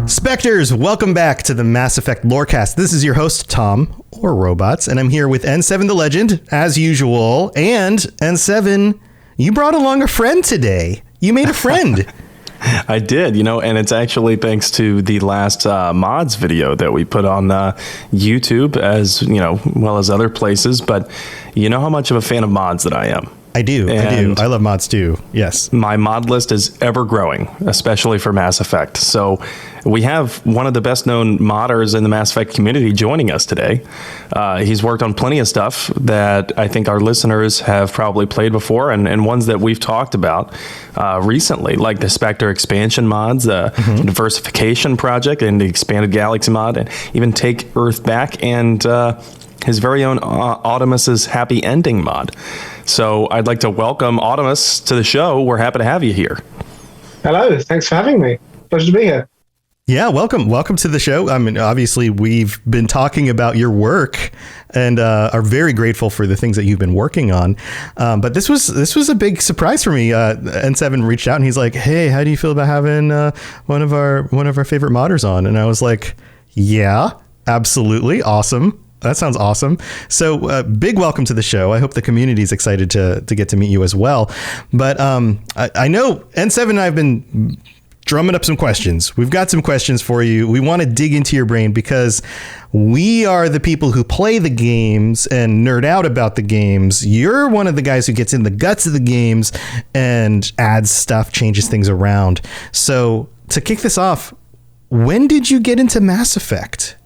Spectres, welcome back to the Mass Effect Lorecast. This is your host, Tom, or Robots, and I'm here with N7 the Legend, as usual. And N7, you brought along a friend today. You made a friend. I did, and it's actually thanks to the last mods video that we put on YouTube, as well as other places. But you know how much of a fan of mods that I am. I do. I love mods too. Yes. My mod list is ever growing, especially for Mass Effect. So we have one of the best known modders in the Mass Effect community joining us today. He's worked on plenty of stuff that I think our listeners have probably played before, and ones that we've talked about recently, like the Spectre expansion mods, the Diversification Project, and the Expanded Galaxy mod, and even Take Earth Back, and his very own Audemus's Happy Ending mod. So I'd like to welcome Audemus to the show. We're happy to have you here. Hello, thanks for having me. Pleasure to be here. Yeah, welcome to the show. I mean, obviously, we've been talking about your work and are very grateful for the things that you've been working on. But this was a big surprise for me. N7 reached out and he's like, "Hey, how do you feel about having one of our favorite modders on?" And I was like, "Yeah, absolutely, awesome." That sounds awesome. So big welcome to the show. I hope the community is excited to get to meet you as well. But I know N7 and I have been drumming up some questions. We've got some questions for you. We want to dig into your brain because we are the people who play the games and nerd out about the games. You're one of the guys who gets in the guts of the games and adds stuff, changes things around. So to kick this off, when did you get into Mass Effect?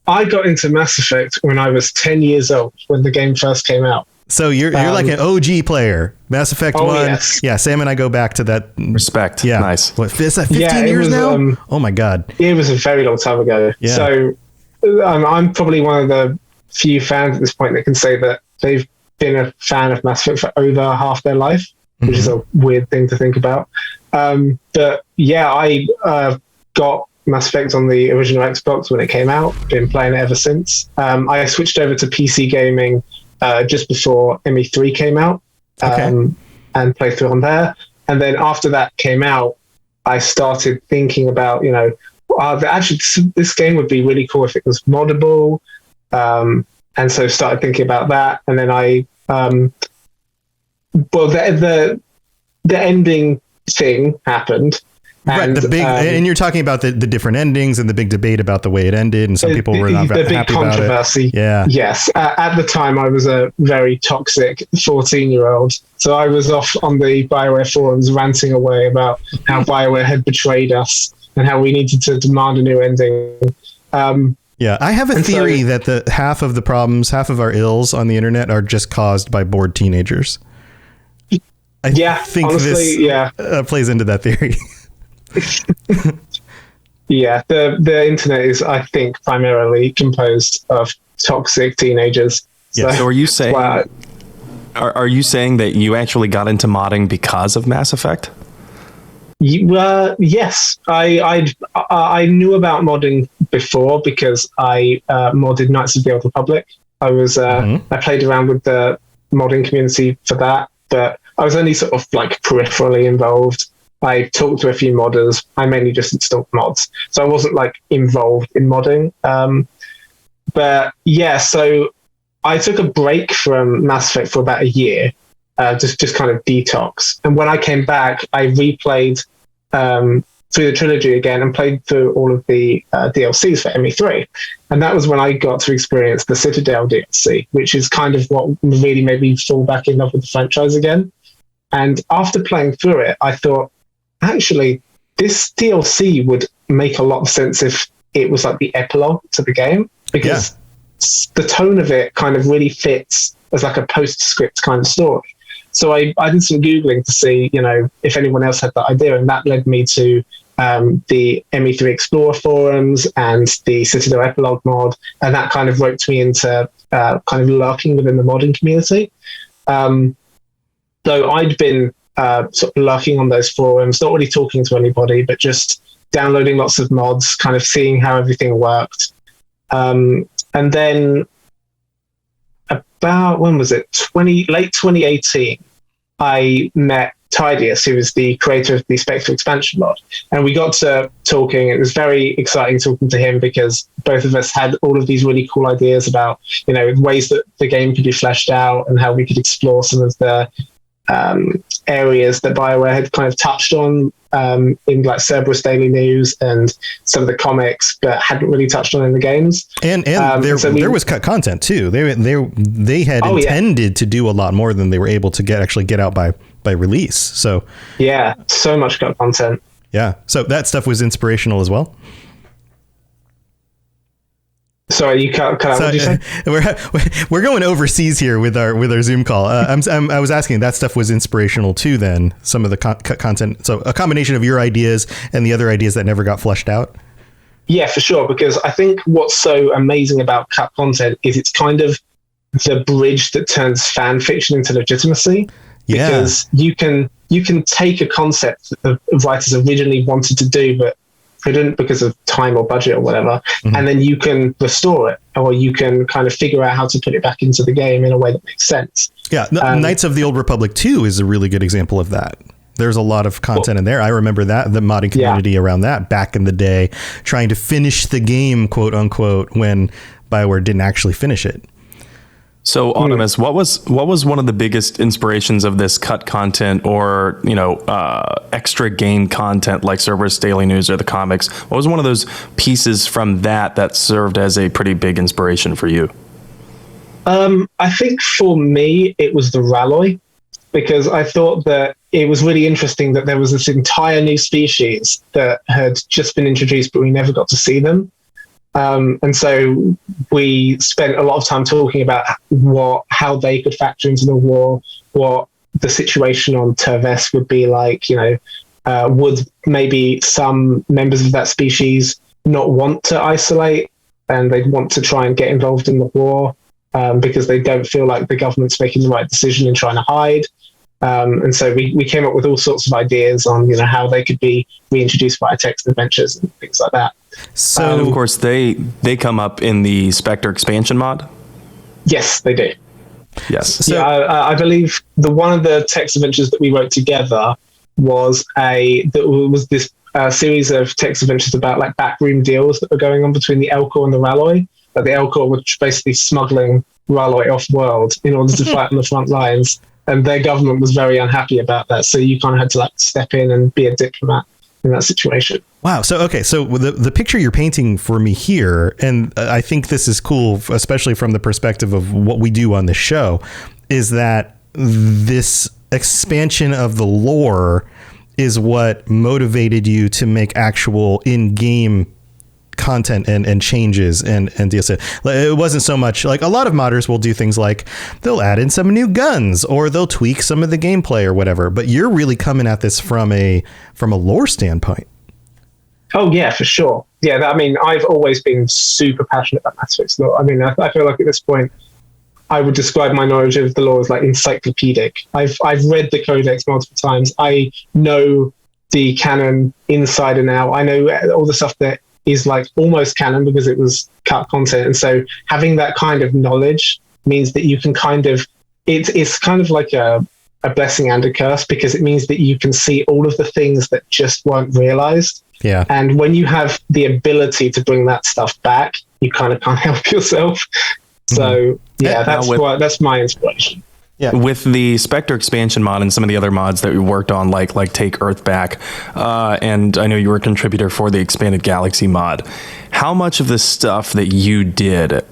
I got into Mass Effect when I was 10 years old, when the game first came out. So you're like an OG player. Mass Effect 1. Yes. Yeah, Sam and I go back to that. Respect. Yeah. Nice. What, is that 15 years now? Oh my God. It was a very long time ago. Yeah. So I'm probably one of the few fans at this point that can say that they've been a fan of Mass Effect for over half their life, which is a weird thing to think about. But yeah, I got Mass Effect on the original Xbox when it came out. Been playing it ever since. I switched over to PC gaming just before ME3 came out, and played through on there. And then after that came out, I started thinking about, actually this game would be really cool if it was moddable. And so started thinking about that. And then the ending thing happened. And right, and you're talking about the different endings and the big debate about the way it ended, and some people were not happy about it. The big controversy. Yeah. Yes. At the time, I was a very toxic 14-year-old, so I was off on the BioWare forums ranting away about how BioWare had betrayed us and how we needed to demand a new ending. Yeah, I have a theory that the half of the problems, half of our ills on the internet are just caused by bored teenagers. I think honestly, this plays into that theory. Yeah, the internet is, I think, primarily composed of toxic teenagers. Yeah. So are you saying are you saying that you actually got into modding because of Mass Effect? Yes, I knew about modding before because I modded Knights of the Old Republic. I played around with the modding community for that, but I was only sort of like peripherally involved. I talked to a few modders. I mainly just installed mods, so I wasn't like involved in modding. But yeah, so I took a break from Mass Effect for about a year, just kind of detox. And when I came back, I replayed through the trilogy again and played through all of the DLCs for ME3. And that was when I got to experience the Citadel DLC, which is kind of what really made me fall back in love with the franchise again. And after playing through it, I thought, actually, this DLC would make a lot of sense if it was like the epilogue to the game, because the tone of it kind of really fits as like a postscript kind of story. So I did some Googling to see, if anyone else had that idea, and that led me to the ME3 Explorer forums and the Citadel epilogue mod, and that kind of roped me into kind of lurking within the modding community. So I'd been sort of lurking on those forums, not really talking to anybody, but just downloading lots of mods, kind of seeing how everything worked. And then about, when was it? Late 2018, I met Tidius, who is the creator of the Spectre expansion mod. And we got to talking. It was very exciting talking to him because both of us had all of these really cool ideas about, ways that the game could be fleshed out and how we could explore some of the areas that BioWare had kind of touched on in like Cerberus Daily News and some of the comics, but hadn't really touched on in the games. And there was cut content too. They had intended to do a lot more than they were able to get out by release. So yeah, so much cut content. Yeah, so that stuff was inspirational as well. Sorry, you cut out. What did you say? We're going overseas here with our Zoom call. I was asking, that stuff was inspirational too. Then some of the cut content. So a combination of your ideas and the other ideas that never got fleshed out. Yeah, for sure. Because I think what's so amazing about cut content is it's kind of the bridge that turns fan fiction into legitimacy. Yeah. Because you can take a concept that the writers originally wanted to do, but couldn't because of time or budget or whatever, and then you can restore it, or you can kind of figure out how to put it back into the game in a way that makes sense. Yeah, Knights of the Old Republic 2 is a really good example of that. There's a lot of content in there. I remember that, the modding community around that back in the day, trying to finish the game, quote unquote, when BioWare didn't actually finish it. So, Audemus, what was one of the biggest inspirations of this cut content, or extra game content like Cerberus Daily News or the comics? What was one of those pieces from that served as a pretty big inspiration for you? I think for me it was the Ralloy, because I thought that it was really interesting that there was this entire new species that had just been introduced, but we never got to see them. And so we spent a lot of time talking about how they could factor into the war, what the situation on Terves would be like. Would maybe some members of that species not want to isolate, and they'd want to try and get involved in the war because they don't feel like the government's making the right decision in trying to hide. And so we came up with all sorts of ideas on how they could be reintroduced via text adventures and things like that. So, and of course, they come up in the Spectre expansion mod? Yes, they do. Yes. So, I believe one of the text adventures that we wrote together was this series of text adventures about like backroom deals that were going on between the Elcor and the Ralloy. But the Elcor were basically smuggling Ralloy off-world in order to fight on the front lines. And their government was very unhappy about that. So you kind of had to like step in and be a diplomat in that situation. Wow. So, okay. So the picture you're painting for me here, and I think this is cool, especially from the perspective of what we do on the show, is that this expansion of the lore is what motivated you to make actual in-game content and changes and deals. It wasn't so much like a lot of modders will do things like they'll add in some new guns or they'll tweak some of the gameplay or whatever, but you're really coming at this from a lore standpoint. Oh yeah, for sure. Yeah, I mean, I've always been super passionate about Mass Effect's lore. I mean, I feel like at this point I would describe my knowledge of the lore as like encyclopedic. I've read the codex multiple times. I know the canon inside and out. I know all the stuff that is like almost canon because it was cut content. And so having that kind of knowledge means that you can kind of, it's kind of like a blessing and a curse, because it means that you can see all of the things that just weren't realized. Yeah. And when you have the ability to bring that stuff back, you kind of can't help yourself. So yeah, that's my inspiration. Yeah. With the Spectre expansion mod and some of the other mods that we worked on, like Take Earth Back, and I know you were a contributor for the Expanded Galaxy mod, how much of the stuff that you did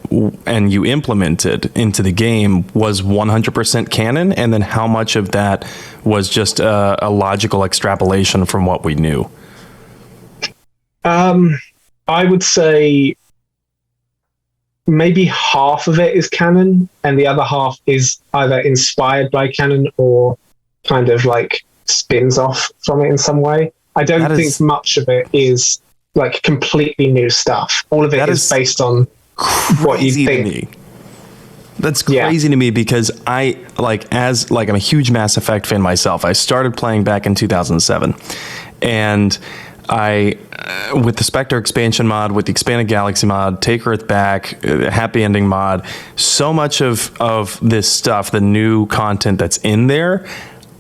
and you implemented into the game was 100% canon, and then how much of that was just a logical extrapolation from what we knew? I would say maybe half of it is canon and the other half is either inspired by canon or kind of like spins off from it in some way. I don't think much of it is like completely new stuff. All of it is based on what you think. That's crazy to me, because I'm a huge Mass Effect fan myself. I started playing back in 2007, and with the Spectre expansion mod, with the Expanded Galaxy mod, Take Earth Back, Happy Ending mod, so much of this stuff, the new content that's in there,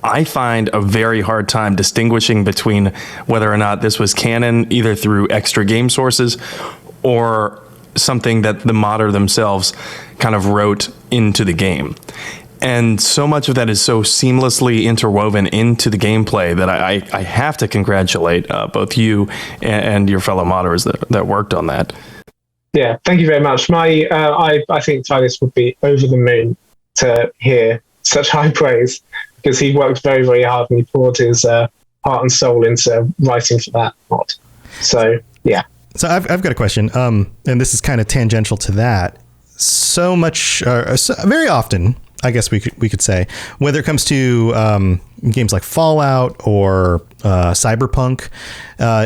I find a very hard time distinguishing between whether or not this was canon, either through extra game sources or something that the modder themselves kind of wrote into the game. And so much of that is so seamlessly interwoven into the gameplay that I have to congratulate both you and your fellow modders that worked on that. Yeah, thank you very much. I think Titus would be over the moon to hear such high praise, because he worked very, very hard and he poured his heart and soul into writing for that mod. So, yeah. So I've got a question, and this is kind of tangential to that. So much, very often, I guess we could say, whether it comes to games like Fallout or Cyberpunk,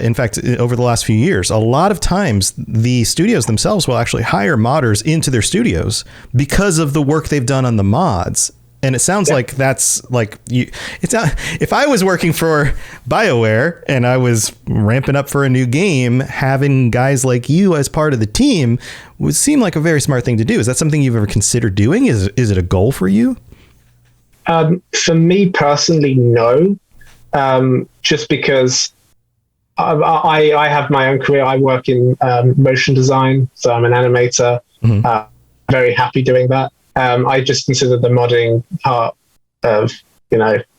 in fact, over the last few years, a lot of times the studios themselves will actually hire modders into their studios because of the work they've done on the mods. And it sounds like that's like it's not, if I was working for BioWare and I was ramping up for a new game, having guys like you as part of the team would seem like a very smart thing to do. Is that something you've ever considered doing? Is it a goal for you? For me personally, no. Just because I have my own career. I work in motion design, so I'm an animator. Mm-hmm. Very happy doing that. I just consider the modding part of,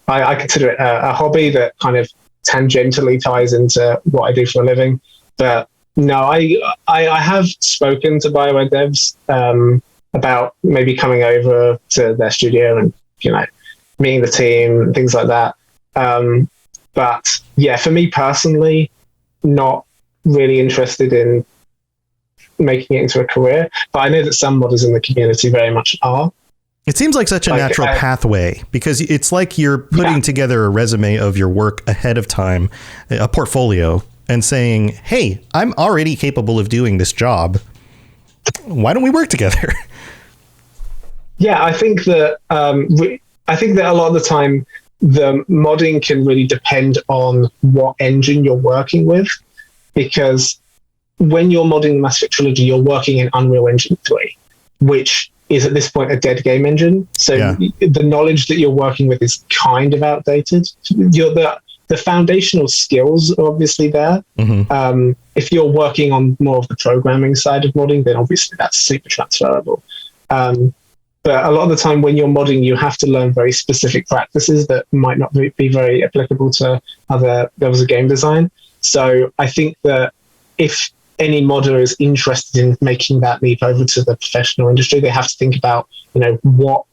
I consider it a hobby that kind of tangentially ties into what I do for a living. But no, I have spoken to BioWare devs about maybe coming over to their studio and, meeting the team and things like that. But yeah, for me personally, not really interested in making it into a career, but I know that some modders in the community very much are. It seems like such a natural pathway, because it's like you're putting together a resume of your work ahead of time, a portfolio, and saying, hey, I'm already capable of doing this job. Why don't we work together? Yeah, I think that a lot of the time the modding can really depend on what engine you're working with, because when you're modding Mass Effect Trilogy, you're working in Unreal Engine 3, which is at this point a dead game engine. So the knowledge that you're working with is kind of outdated. The foundational skills are obviously there. Mm-hmm. If you're working on more of the programming side of modding, then obviously that's super transferable. But a lot of the time when you're modding, you have to learn very specific practices that might not be very applicable to other levels of game design. So I think that if any modder is interested in making that leap over to the professional industry, they have to think about, what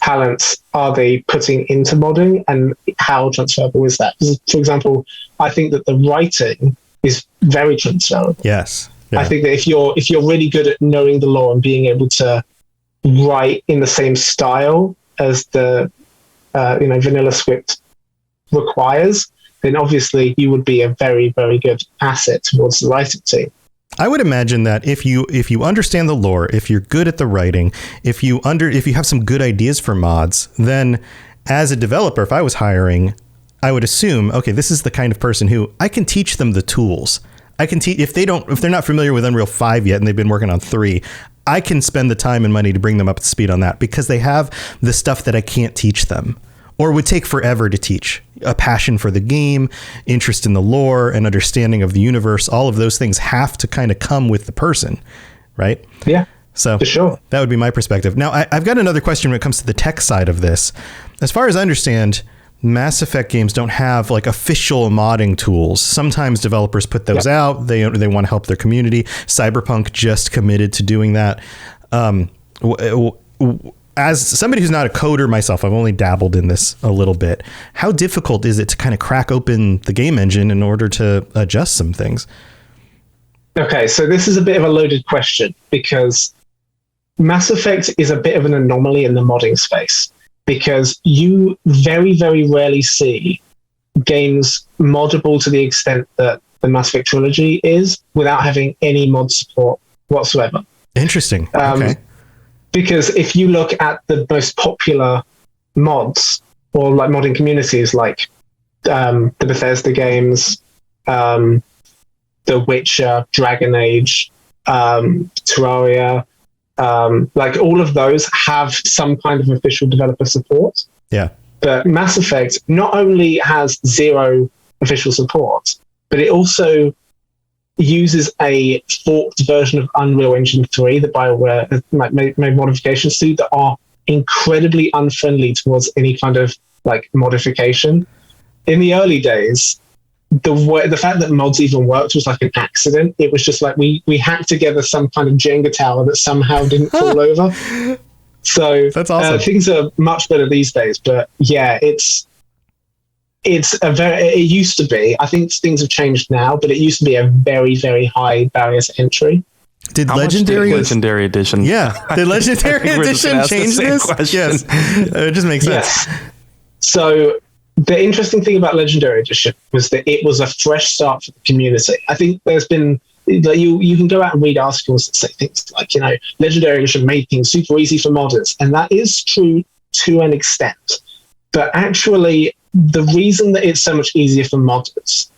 talents are they putting into modding and how transferable is that? For example, I think that the writing is very transferable. Yes. Yeah. I think that if you're really good at knowing the lore and being able to write in the same style as the vanilla script requires, then obviously you would be a very, very good asset towards the writing team. I would imagine that if you understand the lore, if you're good at the writing, if you have some good ideas for mods, then as a developer, if I was hiring, I would assume, okay, this is the kind of person who I can teach them the tools. I can teach if they're not familiar with Unreal 5 yet and they've been working on 3, I can spend the time and money to bring them up to speed on that, because they have the stuff that I can't teach them, or would take forever to teach. A passion for the game, interest in the lore, and understanding of the universe. All of those things have to kind of come with the person, right? Yeah. So for sure. That would be my perspective. Now, I've got another question when it comes to the tech side of this. As far as I understand, Mass Effect games don't have like official modding tools. Sometimes developers put those out. They want to help their community. Cyberpunk just committed to doing that. As somebody who's not a coder myself, I've only dabbled in this a little bit. How difficult is it to kind of crack open the game engine in order to adjust some things? Okay, so this is a bit of a loaded question, because Mass Effect is a bit of an anomaly in the modding space, because you very, very rarely see games moddable to the extent that the Mass Effect Trilogy is without having any mod support whatsoever. Interesting. Okay. Because if you look at the most popular mods or like modding communities, like the Bethesda games, The Witcher, Dragon Age, Terraria, like all of those have some kind of official developer support. Yeah. But Mass Effect not only has 0 official support, but it also uses a forked version of Unreal Engine 3 that BioWare made modifications to that are incredibly unfriendly towards any kind of like modification. In the early days, the fact that mods even worked was like an accident. It was just like we hacked together some kind of Jenga tower that somehow didn't fall over. So that's awesome. Things are much better these days, but yeah, it used to be, I think things have changed now, but it used to be a very, very high barrier to entry. Did How Legendary Edition? Yeah. Did Legendary Edition change this? Yes. It just makes sense. Yes. So the interesting thing about Legendary Edition was that it was a fresh start for the community. I think there's been, you can go out and read articles that say things like, Legendary Edition made things super easy for modders. And that is true to an extent. But actually, the reason that it's so much easier for modders,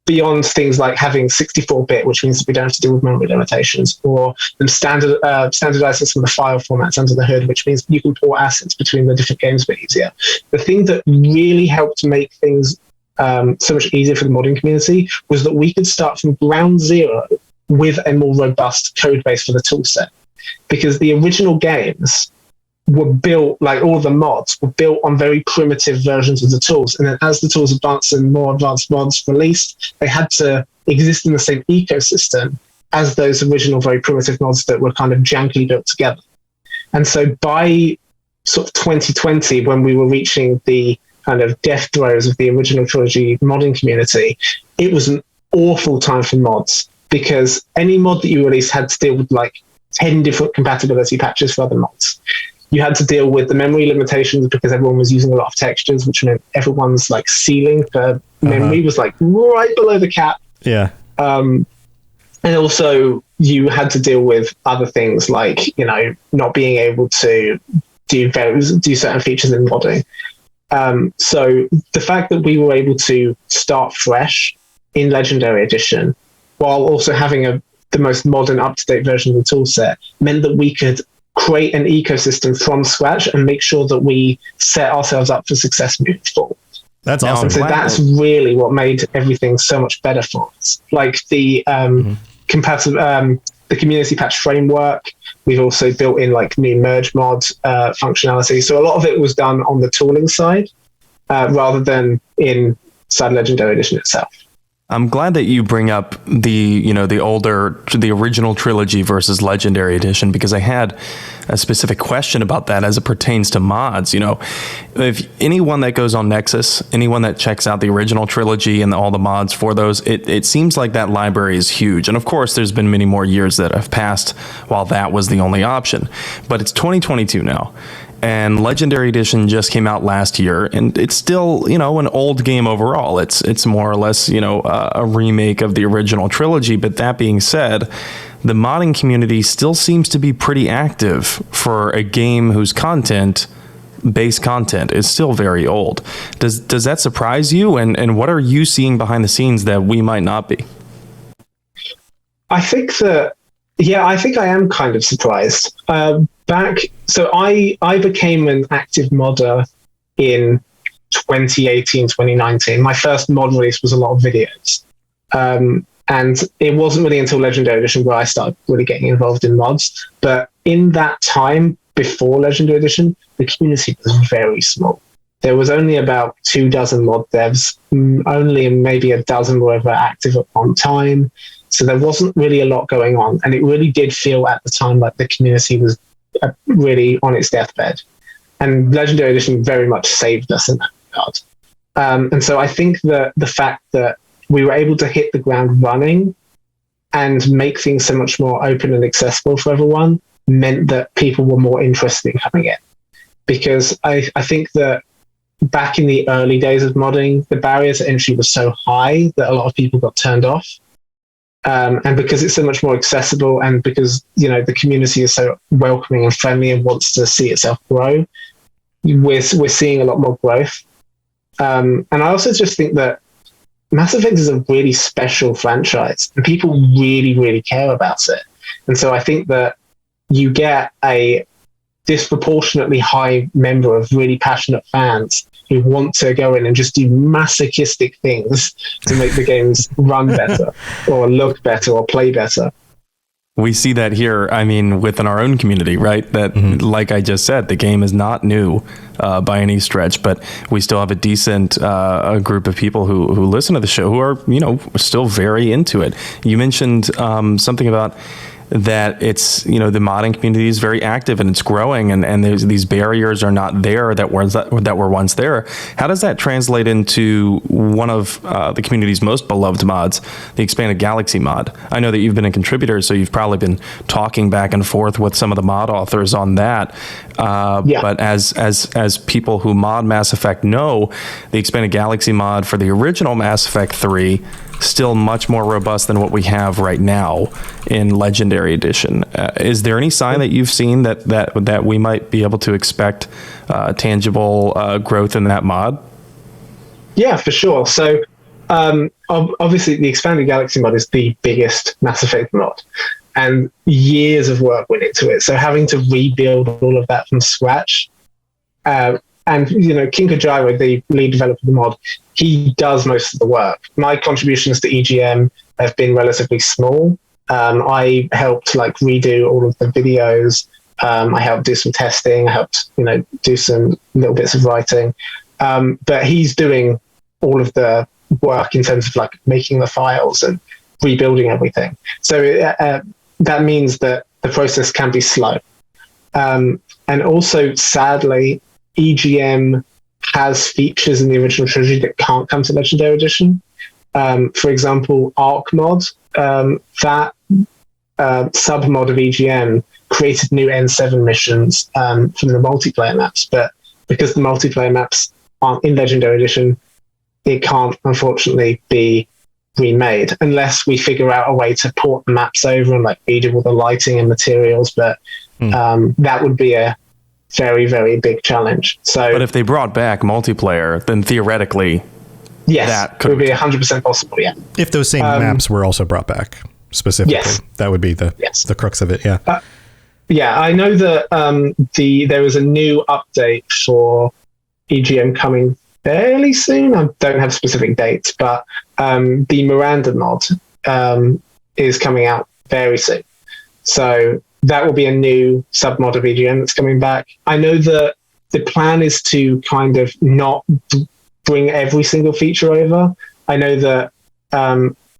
beyond things like having 64-bit, which means that we don't have to deal with memory limitations, or them standardizing some of the file formats under the hood, which means you can port assets between the different games a bit easier. The thing that really helped to make things so much easier for the modding community was that we could start from ground zero with a more robust code base for the toolset. Because the original games were built, like all the mods were built on very primitive versions of the tools. And then as the tools advanced and more advanced mods released, they had to exist in the same ecosystem as those original very primitive mods that were kind of jankily built together. And so by sort of 2020, when we were reaching the kind of death throes of the original Trilogy modding community, it was an awful time for mods, because any mod that you released had to deal with like 10 different compatibility patches for other mods. You had to deal with the memory limitations because everyone was using a lot of textures, which meant everyone's like ceiling for memory was like right below the cap. Yeah. And also you had to deal with other things like, not being able to do certain features in modding. So the fact that we were able to start fresh in Legendary Edition, while also having the most modern, up-to-date version of the toolset, meant that we could create an ecosystem from scratch and make sure that we set ourselves up for success moving forward. That's awesome. So that's really what made everything so much better for us. Like the the community patch framework, we've also built in like new merge mod functionality. So a lot of it was done on the tooling side rather than inside Legendary Edition itself. I'm glad that you bring up the original Trilogy versus Legendary Edition, because I had a specific question about that as it pertains to mods. If anyone that goes on Nexus, anyone that checks out the original Trilogy and all the mods for those, it seems like that library is huge. And of course, there's been many more years that have passed while that was the only option. But it's 2022 now. And Legendary Edition just came out last year, and it's still, an old game overall. It's more or less, a remake of the original Trilogy. But that being said, the modding community still seems to be pretty active for a game whose base content is still very old. Does that surprise you? And what are you seeing behind the scenes that we might not be? I think I am kind of surprised. So I became an active modder in 2018, 2019. My first mod release was a lot of videos. And it wasn't really until Legendary Edition where I started really getting involved in mods. But in that time, before Legendary Edition, the community was very small. There was only about 24 mod devs, only maybe a dozen were ever active at one time. So there wasn't really a lot going on. And it really did feel at the time like the community was really on its deathbed. And Legendary Edition very much saved us in that regard. And so I think that the fact that we were able to hit the ground running and make things so much more open and accessible for everyone meant that people were more interested in coming in. Because I think that back in the early days of modding, the barriers to entry were so high that a lot of people got turned off. And because it's so much more accessible, and because the community is so welcoming and friendly and wants to see itself grow, we're seeing a lot more growth. And I also just think that Mass Effect is a really special franchise, and people really, really care about it. And so I think that you get a disproportionately high number of really passionate fans who want to go in and just do masochistic things to make the games run better or look better or play better. We see that here, I mean, within our own community, right? That, like I just said, the game is not new by any stretch, but we still have a decent group of people who listen to the show who are, still very into it. You mentioned something about that it's, the modding community is very active and it's growing, and there's these barriers are not there that were once there. How does that translate into one of the community's most beloved mods, the Expanded Galaxy mod? I know that you've been a contributor, so you've probably been talking back and forth with some of the mod authors on that. But as people who mod Mass Effect know, the Expanded Galaxy mod for the original Mass Effect 3 still much more robust than what we have right now in Legendary Edition. Is there any sign that you've seen that we might be able to expect tangible growth in that mod? Yeah, for sure. So obviously the Expanded Galaxy mod is the biggest Mass Effect mod, and years of work went into it. So having to rebuild all of that from scratch, and King Kojiro, the lead developer of the mod, he does most of the work. My contributions to EGM have been relatively small. I helped redo all of the videos. I helped do some testing. I helped do some little bits of writing. But he's doing all of the work in terms of making the files and rebuilding everything. So that means that the process can be slow. And also, sadly, EGM has features in the original trilogy that can't come to Legendary Edition. For example, Arc Mod, that sub-mod of EGM created new N7 missions from the multiplayer maps, but because the multiplayer maps aren't in Legendary Edition, it can't, unfortunately, be remade unless we figure out a way to port the maps over and redo all the lighting and materials, but that would be a very, very big challenge. But if they brought back multiplayer, then theoretically, yes, that it would be 100% possible. Yeah, if those same maps were also brought back specifically, yes, that would be the crux of it. Yeah, I know that there was a new update for EGM coming fairly soon. I don't have specific dates, but the Miranda mod is coming out very soon. So that will be a new sub-mod of EGM that's coming back. I know that the plan is to kind of not bring every single feature over. I know that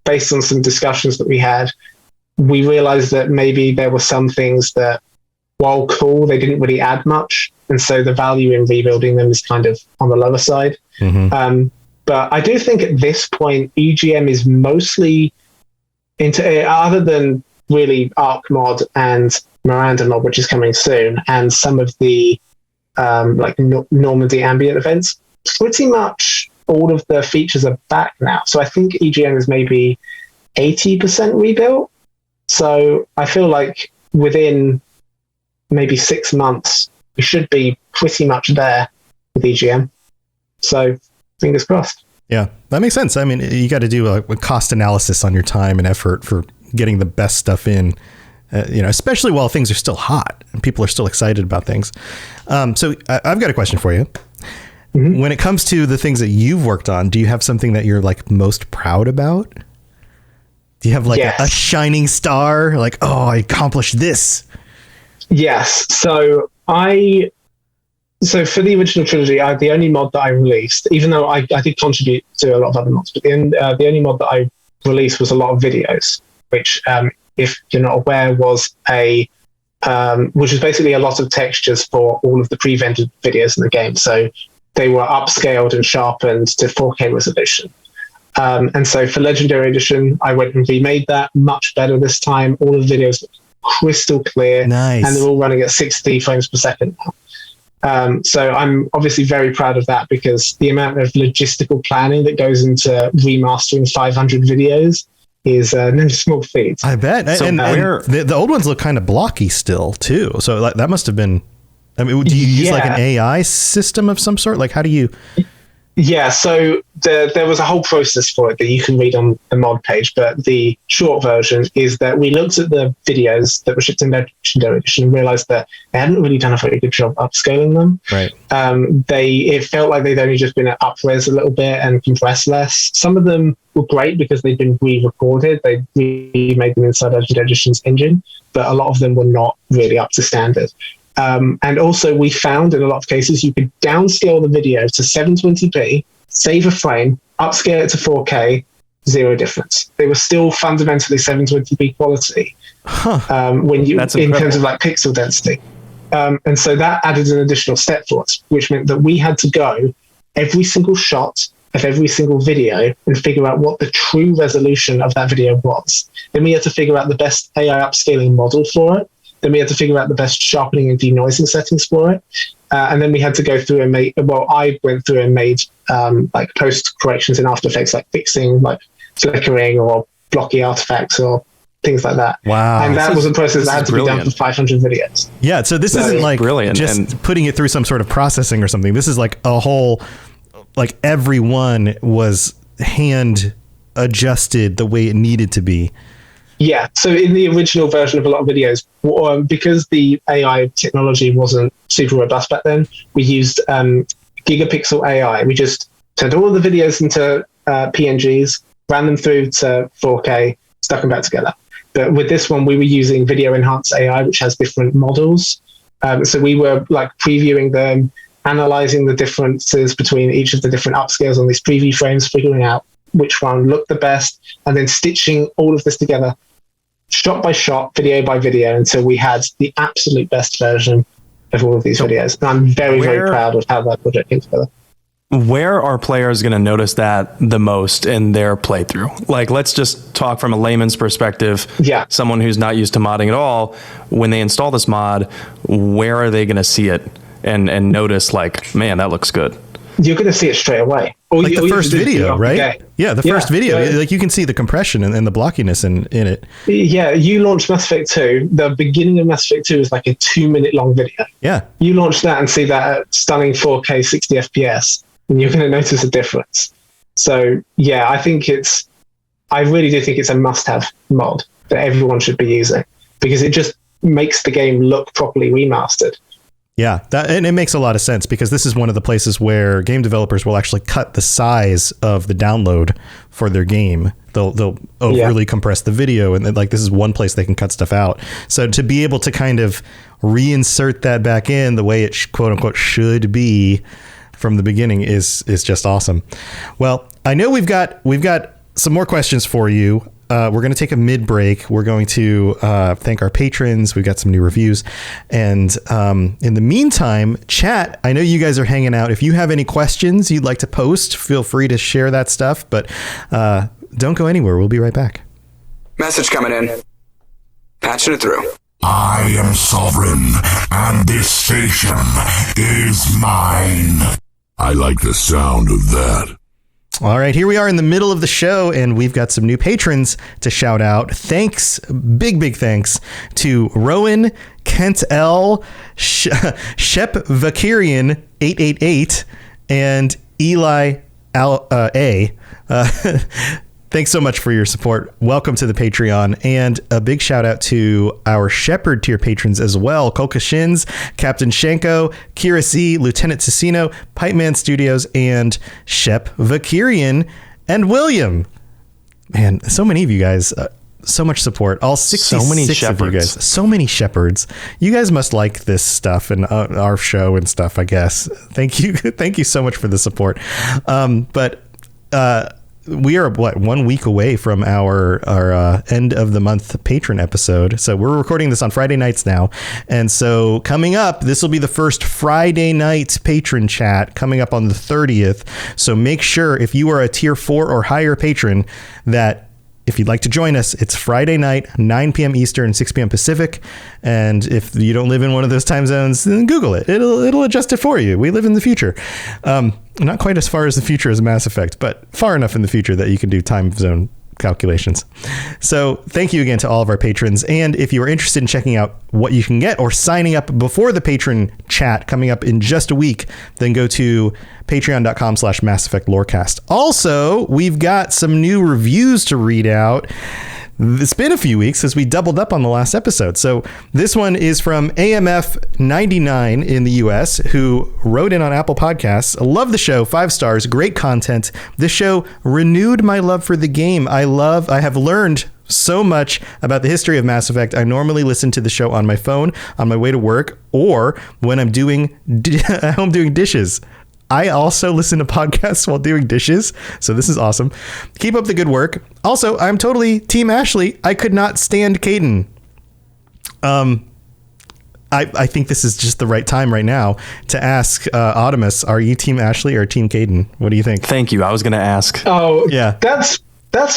based on some discussions that we had, we realized that maybe there were some things that, while cool, they didn't really add much. And so the value in rebuilding them is kind of on the lower side. But I do think at this point, EGM is mostly into, other than really Arc Mod and Miranda Mod, which is coming soon, and some of the Normandy ambient events, pretty much all of the features are back now. So I think EGM is maybe 80% rebuilt. So I feel like within maybe 6 months, we should be pretty much there with EGM. So fingers crossed. Yeah, that makes sense. I mean, you got to do a cost analysis on your time and effort for getting the best stuff in, especially while things are still hot and people are still excited about things. So I've got a question for you. When it comes to the things that you've worked on, do you have something that you're most proud about? Do you have a shining star? I accomplished this. Yes. So for the original trilogy, the only mod that I released, even though I did contribute to a lot of other mods, but the only mod that I released was a lot of videos, which, if you're not aware, was which was basically a lot of textures for all of the pre-rendered videos in the game. So they were upscaled and sharpened to 4K resolution. And so for Legendary Edition, I went and remade that much better this time. All the videos look crystal clear. Nice. And they're all running at 60 frames per second now. So I'm obviously very proud of that, because the amount of logistical planning that goes into remastering 500 videos is no small feat. I bet. So and the old ones look kind of blocky still too. So that must have been, do you use an AI system of some sort? How do you? Yeah, so there was a whole process for it that you can read on the mod page, but the short version is that we looked at the videos that were shipped in Legendary Edition and realized that they hadn't really done a very good job upscaling them. Right. It felt like they'd only just been up-res a little bit and compressed less. Some of them were great because they'd been re-recorded. They remade them inside Legendary Edition's engine, but a lot of them were not really up to standard. And also we found in a lot of cases you could downscale the video to 720p, save a frame, upscale it to 4K, zero difference. They were still fundamentally 720p quality in terms of like pixel density. And so that added an additional step for us, which meant that we had to go every single shot of every single video and figure out what the true resolution of that video was. Then we had to figure out the best AI upscaling model for it. Then we had to figure out the best sharpening and denoising settings for it. And then we had to go through and I went through and made like post corrections in After Effects, like fixing like flickering or blocky artifacts or things like that. Wow. And that was a process that had to be done for 500 videos. Yeah. So this isn't like brilliant. just putting it through some sort of processing or something. This is like a whole, like everyone was hand adjusted the way it needed to be. Yeah, so in the original version of a lot of videos, because the AI technology wasn't super robust back then, we used gigapixel AI. We just turned all of the videos into PNGs, ran them through to 4K, stuck them back together. But with this one, we were using video enhanced AI, which has different models. So we were like previewing them, analyzing the differences between each of the different upscales on these preview frames, figuring out which one looked the best, and then stitching all of this together shot by shot, video by video, until we had the absolute best version of all of these videos. And I'm very, very proud of how that project came together. Where are players going to notice that the most in their playthrough? Like, let's just talk from a layman's perspective. Yeah. Someone who's not used to modding at all, when they install this mod, where are they going to see it and notice, like, man, that looks good? You're going to see it straight away. Like the first video, right? Yeah, the first video. Like you can see the compression and the blockiness in it. Yeah, you launched Mass Effect 2. The beginning of Mass Effect 2 is like a 2-minute long video. Yeah. You launch that and see that at stunning 4K 60 FPS, and you're going to notice a difference. So, yeah, I really do think it's a must-have mod that everyone should be using, because it just makes the game look properly remastered. Yeah, and it makes a lot of sense, because this is one of the places where game developers will actually cut the size of the download for their game. They'll overly compress the video, and like this is one place they can cut stuff out. So to be able to kind of reinsert that back in the way it quote unquote should be from the beginning is just awesome. Well, I know we've got some more questions for you. We're going to take a mid-break. We're going to thank our patrons. We've got some new reviews. And in the meantime, chat, I know you guys are hanging out. If you have any questions you'd like to post, feel free to share that stuff. But don't go anywhere. We'll be right back. Message coming in. Patching it through. I am sovereign, and this station is mine. I like the sound of that. All right, here we are in the middle of the show, and we've got some new patrons to shout out. Thanks, big thanks to Rowan, Kent L, Shep Vakirian 888, and Eli A. Thanks so much for your support. Welcome to the Patreon, and a big shout out to our Shepherd tier patrons as well. Kolka Shins, Captain Shanko, Kira C, Lieutenant Cicino, Pipeman Studios, and Shep Vakirian, and William. Man, so many of you guys, so much support. All 66 of you guys. So many shepherds. You guys must like this stuff and our show and stuff, I guess. Thank you. Thank you so much for the support. We are 1 week away from our end of the month patron episode. So we're recording this on Friday nights now. And so coming up, this will be the first Friday night patron chat coming up on the 30th. So make sure if you are a tier 4 or higher patron that if you'd like to join us, it's Friday night, 9 p.m. Eastern, 6 p.m. Pacific. And if you don't live in one of those time zones, then Google it. It'll adjust it for you. We live in the future. Not quite as far as the future as Mass Effect, but far enough in the future that you can do time zone calculations. So thank you again to all of our patrons. And if you are interested in checking out what you can get or signing up before the patron chat coming up in just a week, then go to patreon.com/Mass Effect Lorecast. Also, we've got some new reviews to read out. It's been a few weeks as we doubled up on the last episode. So this one is from AMF99 in the US, who wrote in on Apple Podcasts. Love the show, 5 stars, great content. This show renewed my love for the game. I have learned so much about the history of Mass Effect. I normally listen to the show on my phone on my way to work or when I'm at home doing dishes. I also listen to podcasts while doing dishes, so this is awesome. Keep up the good work. Also, I'm totally Team Ashley. I could not stand Caden. I think this is just the right time right now to ask Audemus, are you Team Ashley or Team Caden? What do you think? Thank you. I was going to ask. Oh, yeah. That's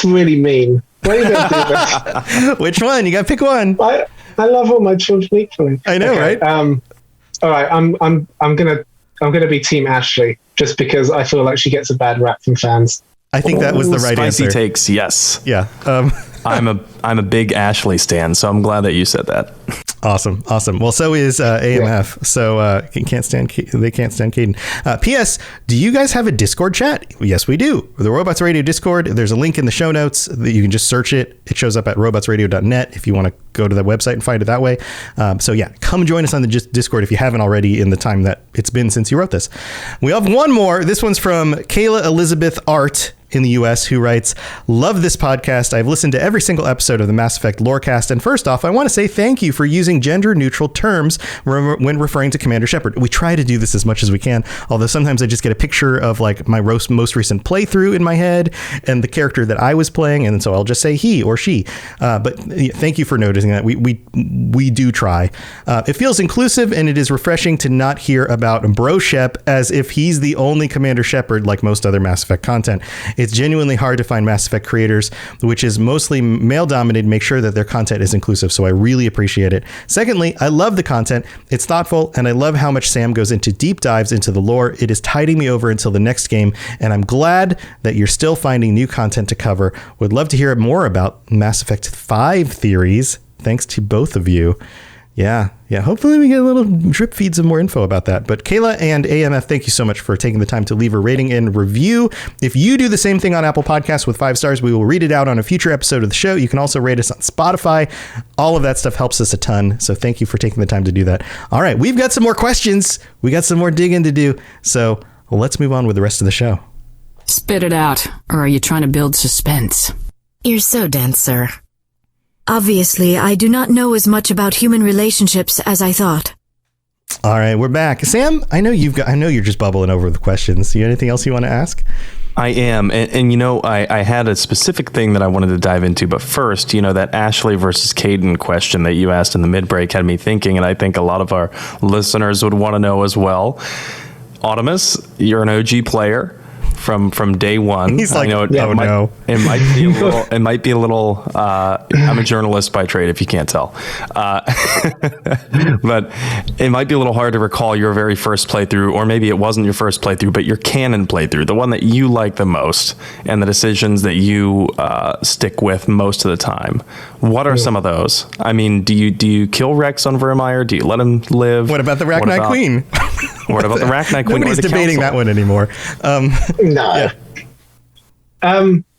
really mean. Why are you going to do that? Which one? You got to pick one. I love all my children equally. I know, okay, right? All right, I'm gonna be Team Ashley just because I feel like she gets a bad rap from fans. I think that was the right answer. Spicy takes, yes. Yeah. I'm a big Ashley stan, so I'm glad that you said that. Awesome. Well, so is AMF. So they can't stand Caden. P.S. Do you guys have a Discord chat? Yes, we do. The Robots Radio Discord. There's a link in the show notes that you can just search it. It shows up at robotsradio.net if you want to go to the website and find it that way. So yeah, come join us on the Discord if you haven't already in the time that it's been since you wrote this. We have one more. This one's from Kayla Elizabeth Art in the US, who writes, love this podcast. I've listened to every single episode of the Mass Effect Lorecast. And first off, I want to say thank you for using gender neutral terms when referring to Commander Shepard. We try to do this as much as we can, although sometimes I just get a picture of like my most recent playthrough in my head and the character that I was playing. And so I'll just say he or she. But thank you for noticing that. We do try. It feels inclusive and it is refreshing to not hear about Bro Shep as if he's the only Commander Shepard like most other Mass Effect content. It's genuinely hard to find Mass Effect creators, which is mostly male dominated, make sure that their content is inclusive. So I really appreciate it. Secondly, I love the content. It's thoughtful and I love how much Sam goes into deep dives into the lore. It is tiding me over until the next game. And I'm glad that you're still finding new content to cover. Would love to hear more about Mass Effect 5 theories. Thanks to both of you. Yeah. Hopefully we get a little drip feeds of more info about that. But Kayla and AMF, thank you so much for taking the time to leave a rating and review. If you do the same thing on Apple Podcasts with 5 stars, we will read it out on a future episode of the show. You can also rate us on Spotify. All of that stuff helps us a ton. So thank you for taking the time to do that. All right, we've got some more questions. We got some more digging to do. So let's move on with the rest of the show. Spit it out, or are you trying to build suspense? You're so dense, sir. Obviously, I do not know as much about human relationships as I thought. All right, we're back. Sam, I know you're just bubbling over with the questions. You got anything else you want to ask? I am. And you know, I had a specific thing that I wanted to dive into. But first, you know, that Ashley versus Caden question that you asked in the mid-break had me thinking, and I think a lot of our listeners would want to know as well. Audemus, you're an OG player from day one. He's like, I know it might be a little I'm a journalist by trade, if you can't tell, but it might be a little hard to recall your very first playthrough, or maybe it wasn't your first playthrough, but your canon playthrough, the one that you like the most and the decisions that you stick with most of the time. What are some of those? I mean, do you kill Rex on Vermeer? Do you let him live? What about the Rachni Queen? What about the Rachni Queen? Nobody's debating that one anymore. No.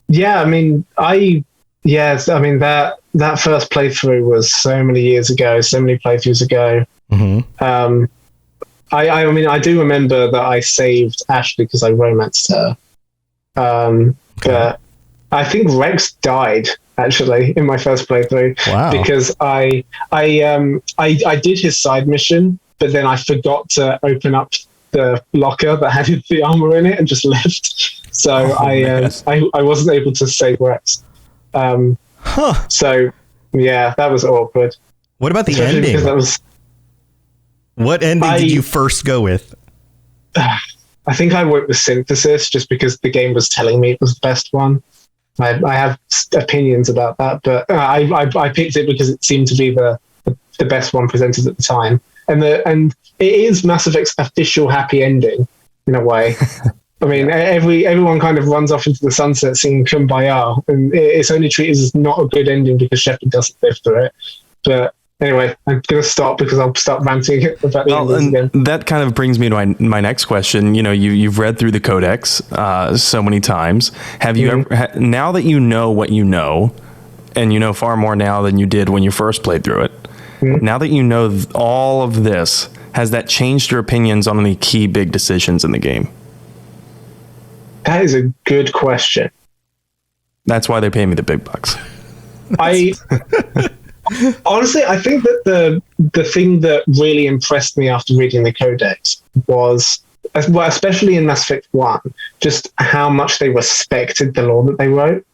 Yeah. I mean, that first playthrough was so many years ago, so many playthroughs ago. Mm-hmm. I do remember that I saved Ashley because I romanced her. But I think Rex died actually in my first playthrough. Wow. Because I did his side mission, but then I forgot to open up the locker that had the armor in it and just left. So I wasn't able to save Rex. So yeah, that was awkward. What about the ending? What ending did you first go with? I think I went with Synthesis just because the game was telling me it was the best one. I have opinions about that, but I picked it because it seemed to be the best one presented at the time. And it is Mass Effect's official happy ending in a way. I mean, everyone kind of runs off into the sunset singing Kumbaya, and it's only treated as not a good ending because Shepard doesn't live through it. But anyway, I'm going to stop because I'll start ranting about the endings again. That kind of brings me to my next question. You know, you've read through the Codex so many times. Have you ever, now that you know what you know, and you know far more now than you did when you first played through it, now that you know all of this, has that changed your opinions on any key big decisions in the game? That is a good question. That's why they pay me the big bucks. Honestly, I think that the thing that really impressed me after reading the Codex was, well, especially in Mass Effect 1, just how much they respected the lore that they wrote.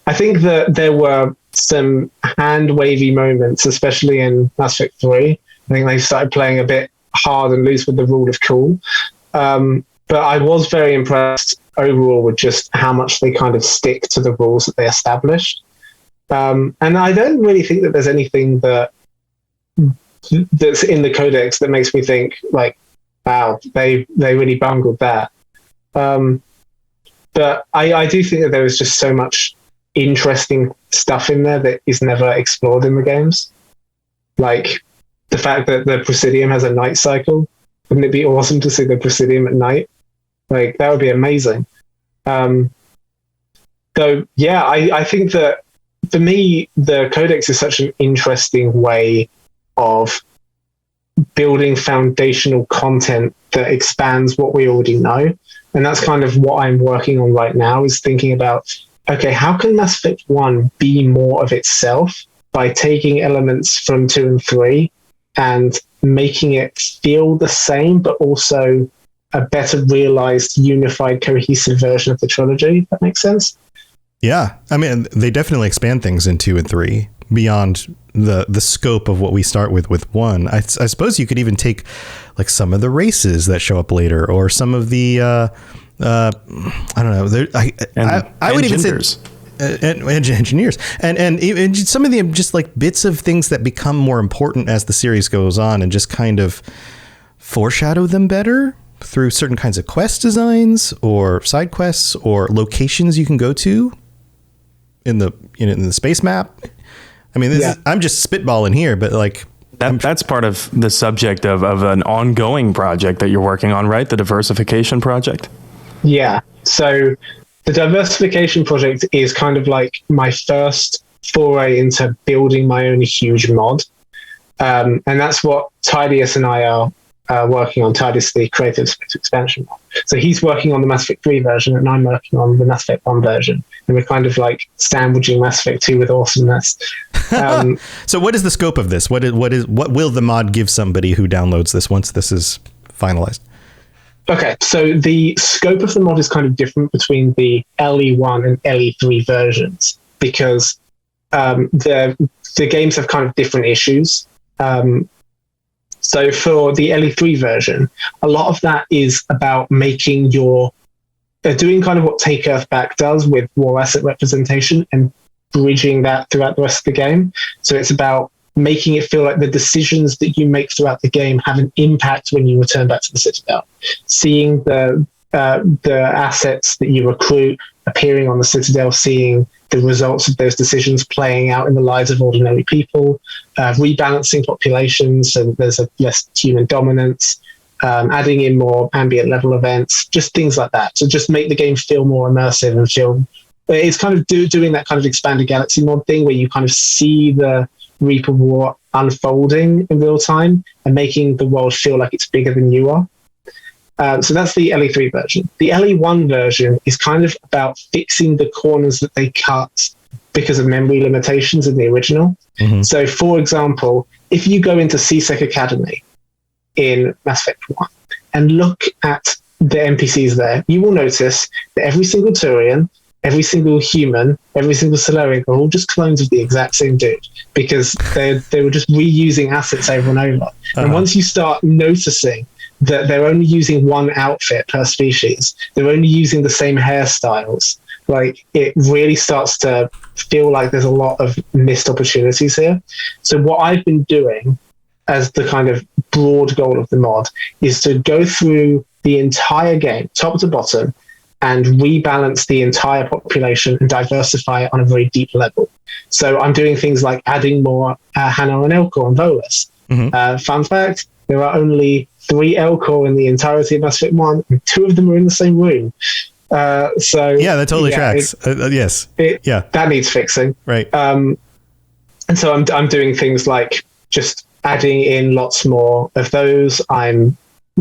I think that there were some hand-wavy moments, especially in Mass Effect 3. I think they started playing a bit hard and loose with the rule of cool. But I was very impressed overall with just how much they kind of stick to the rules that they established. And I don't really think that there's anything that's in the Codex that makes me think, like, wow, they really bungled that. But I do think that there is just so much interesting stuff in there that is never explored in the games. Like the fact that the Presidium has a night cycle. Wouldn't it be awesome to see the Presidium at night? Like, that would be amazing. So, yeah, I think that for me, the Codex is such an interesting way of building foundational content that expands what we already know. And that's kind of what I'm working on right now, is thinking about, okay, how can Mass Effect 1 be more of itself by taking elements from 2 and 3 and making it feel the same, but also a better realized, unified, cohesive version of the trilogy, if that makes sense? Yeah. I mean, they definitely expand things in 2 and 3 beyond the scope of what we start with 1. I suppose you could even take like some of the races that show up later, or some of the, I don't know. I would even say engineers and even some of the just like bits of things that become more important as the series goes on, and just kind of foreshadow them better through certain kinds of quest designs or side quests or locations you can go to in the space map. I mean, I'm just spitballing here, but like that's part of the subject of an ongoing project that you're working on, right? The Diversification Project. Yeah. So the Diversification Project is kind of like my first foray into building my own huge mod. And that's what Tidius and I are working on. Tidius, the creative space expansion mod. So he's working on the Mass Effect 3 version, and I'm working on the Mass Effect 1 version. And we're kind of like sandwiching Mass Effect 2 with awesomeness. So what is the scope of this? What will the mod give somebody who downloads this once this is finalized? Okay, so the scope of the mod is kind of different between the LE1 and LE3 versions, because the games have kind of different issues. So for the LE3 version, a lot of that is about making doing kind of what Take Earth Back does with war asset representation and bridging that throughout the rest of the game. So it's about making it feel like the decisions that you make throughout the game have an impact when you return back to the Citadel. Seeing the assets that you recruit appearing on the Citadel, seeing the results of those decisions playing out in the lives of ordinary people, rebalancing populations, and there's a less human dominance, adding in more ambient level events, just things like that. So just make the game feel more immersive and feel... It's kind of doing that kind of expanded galaxy mod thing where you kind of see the Reaper War unfolding in real time and making the world feel like it's bigger than you are. So that's the LE3 version. The LE1 version is kind of about fixing the corners that they cut because of memory limitations in the original. Mm-hmm. So, for example, if you go into CSEC Academy in Mass Effect 1 and look at the NPCs there, you will notice that every single Turian, every single human, every single Solarian are all just clones of the exact same dude, because they were just reusing assets over and over. And once you start noticing that they're only using one outfit per species, they're only using the same hairstyles, like, it really starts to feel like there's a lot of missed opportunities here. So what I've been doing as the kind of broad goal of the mod is to go through the entire game, top to bottom, and rebalance the entire population and diversify it on a very deep level. So I'm doing things like adding more Hanar and Elcor and Volus. Fun fact, there are only 3 Elcor in the entirety of Mass Effect 1, and 2 of them are in the same room. So yeah, that totally tracks. Yes. That needs fixing. Right. And so I'm doing things like just adding in lots more of those. I'm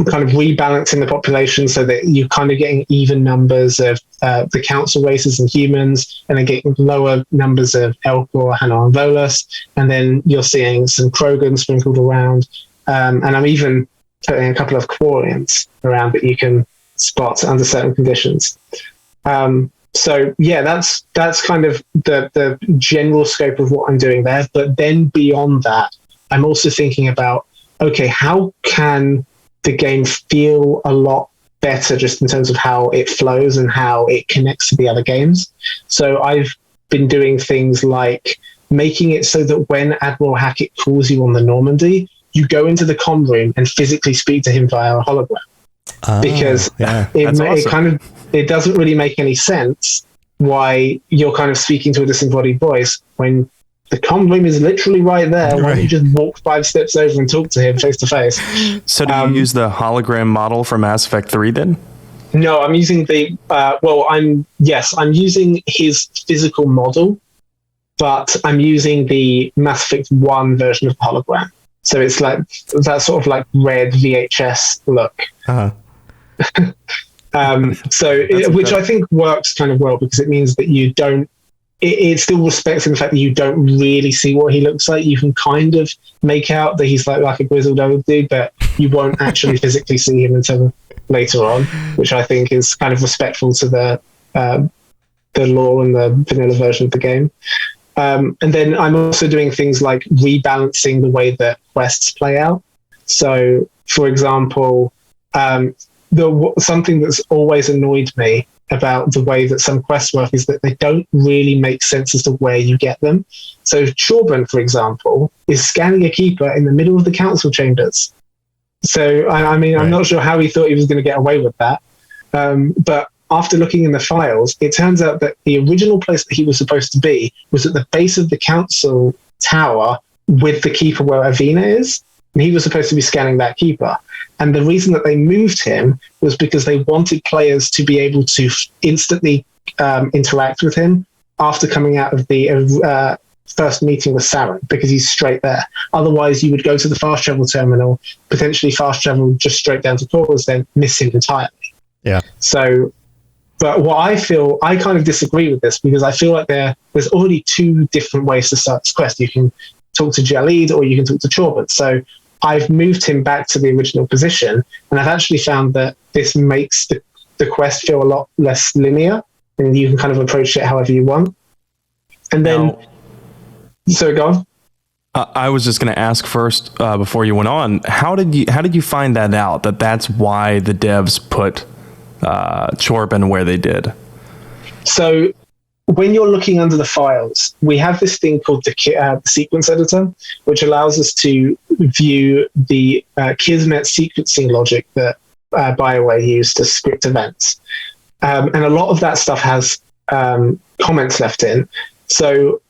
kind of rebalancing the population so that you're kind of getting even numbers of the council races and humans, and then getting lower numbers of Elcor, Hanar, and Volus, and then you're seeing some Krogan sprinkled around, and I'm even putting a couple of Quarians around that you can spot under certain conditions. So yeah, that's kind of the general scope of what I'm doing there. But then beyond that, I'm also thinking about, okay, how can the game feel a lot better just in terms of how it flows and how it connects to the other games. So I've been doing things like making it so that when Admiral Hackett calls you on the Normandy, you go into the comm room and physically speak to him via a hologram. Because it doesn't really make any sense why you're kind of speaking to a disembodied voice when the comm room is literally right there. Why don't you just walk 5 steps over and talk to him face to face? So do you use the hologram model from Mass Effect 3 then? No, I'm using I'm using his physical model, but I'm using the Mass Effect 1 version of the hologram. So it's like that sort of like red VHS look. Which I think works kind of well, because it means that you don't, it still respects the fact that you don't really see what he looks like. You can kind of make out that he's like a grizzled old dude, but you won't actually physically see him until later on, which I think is kind of respectful to the lore and the vanilla version of the game. And then I'm also doing things like rebalancing the way that quests play out. So, for example, something that's always annoyed me about the way that some quests work is that they don't really make sense as to where you get them. So Chorban, for example, is scanning a keeper in the middle of the council chambers. So, I'm not sure how he thought he was going to get away with that. But after looking in the files, it turns out that the original place that he was supposed to be was at the base of the council tower with the keeper where Avina is. And he was supposed to be scanning that keeper. And the reason that they moved him was because they wanted players to be able to instantly interact with him after coming out of the first meeting with Saren, because he's straight there. Otherwise, you would go to the fast travel terminal, potentially fast travel just straight down to Corvus, then miss him entirely. Yeah. So, but what I feel, I kind of disagree with this, because I feel like there's already 2 different ways to start this quest. You can talk to Jalid or you can talk to Chorban. So I've moved him back to the original position, and I've actually found that this makes the quest feel a lot less linear, and you can kind of approach it however you want. And then, so go on. I was just going to ask first, before you went on, how did you find that out, that that's why the devs put Chorban where they did? So when you're looking under the files, we have this thing called the sequence editor, which allows us to view the Kismet sequencing logic that BioWare used to script events. And a lot of that stuff has comments left in. So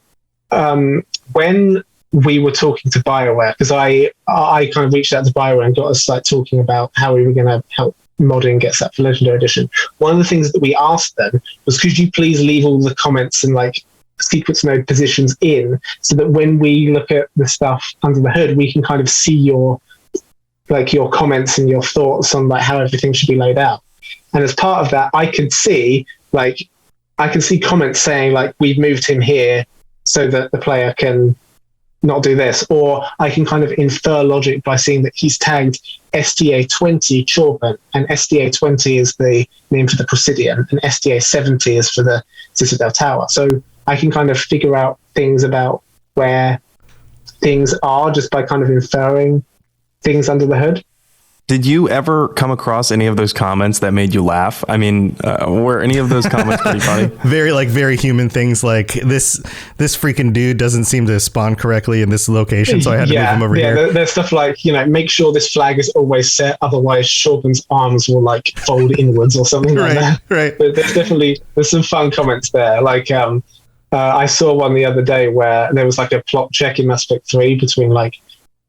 when we were talking to BioWare, because I kind of reached out to BioWare and got us like talking about how we were going to help modding get set for Legendary Edition. One of the things that we asked them was, could you please leave all the comments and like sequence node positions in, so that when we look at the stuff under the hood, we can kind of see your comments and your thoughts on like how everything should be laid out. And as part of that, I can see comments saying like, we've moved him here so that the player can not do this, or I can kind of infer logic by seeing that he's tagged STA-20 Chorban, and STA-20 is the name for the Presidium, and STA-70 is for the Citadel Tower. So I can kind of figure out things about where things are just by kind of inferring things under the hood. Did you ever come across any of those comments that made you laugh? I mean, were any of those comments pretty funny? Very human things like this freaking dude doesn't seem to spawn correctly in this location, so I had to move him over here. Yeah, there's stuff like, make sure this flag is always set, otherwise Shogun's arms will like fold inwards or something like that. Right. But there's some fun comments there. Like, I saw one the other day where there was like a plot check in Mass Effect 3 between like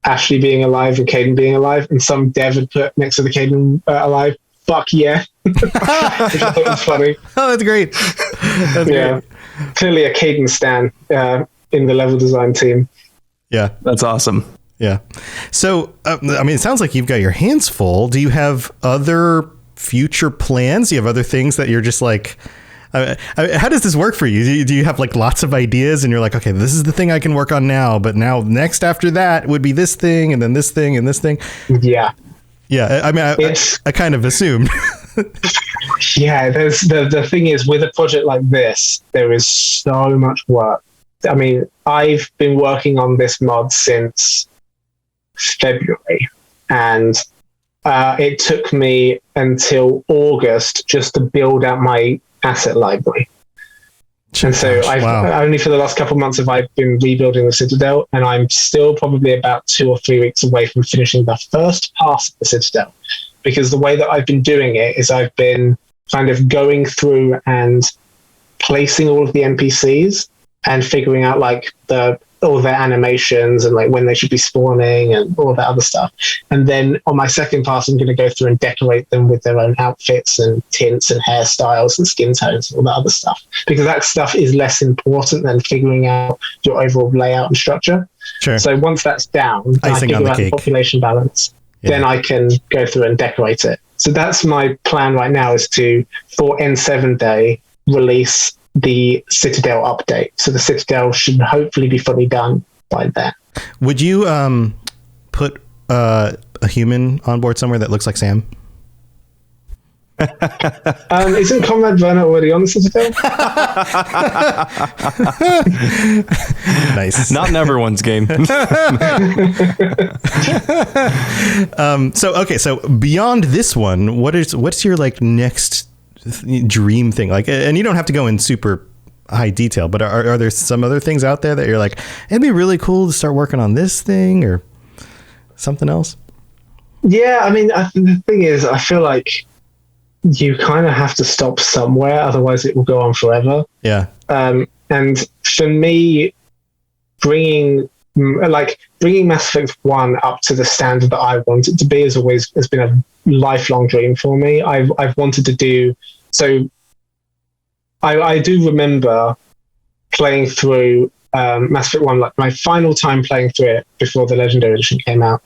Ashley being alive and Caden being alive, and some dev had put next to the Caden alive, fuck yeah. Which I thought was funny. Oh, that's great. That's great. Clearly a Caden stan in the level design team. Yeah. That's awesome. Yeah. So, it sounds like you've got your hands full. Do you have other future plans? Do you have other things that you're just like... how does this work for you? Do you have like lots of ideas and you're like, okay, this is the thing I can work on now, but now next after that would be this thing and then this thing and this thing? Yeah. Yeah. I kind of assumed. Yeah. There's the thing is, with a project like this, there is so much work. I mean, I've been working on this mod since February, and it took me until August just to build out my asset library. And so only for the last couple of months have I been rebuilding the Citadel, and I'm still probably about 2 or 3 weeks away from finishing the first pass of the Citadel. Because the way that I've been doing it is I've been kind of going through and placing all of the NPCs and figuring out like all their animations and like when they should be spawning and all that other stuff. And then on my second pass, I'm going to go through and decorate them with their own outfits and tints and hairstyles and skin tones and all that other stuff, because that stuff is less important than figuring out your overall layout and structure. Sure. So once that's down, I figure out the population balance, then I can go through and decorate it. So that's my plan right now, is to, for N7 Day, release the Citadel update. So the Citadel should hopefully be fully done by then. Would you put a human on board somewhere that looks like Sam? Isn't Comrade Werner already on the Citadel? Nice. Not in everyone's game. So beyond this one, what's your like next dream thing? Like, and you don't have to go in super high detail, but are there some other things out there that you're like, it'd be really cool to start working on this thing or something else? Yeah, I mean, the thing is, I feel like you kind of have to stop somewhere, otherwise it will go on forever. Yeah. And for me, bringing Mass Effect 1 up to the standard that I want it to be has been a lifelong dream for me. I've wanted to do so. I do remember playing through Mass Effect 1, like my final time playing through it before the Legendary Edition came out.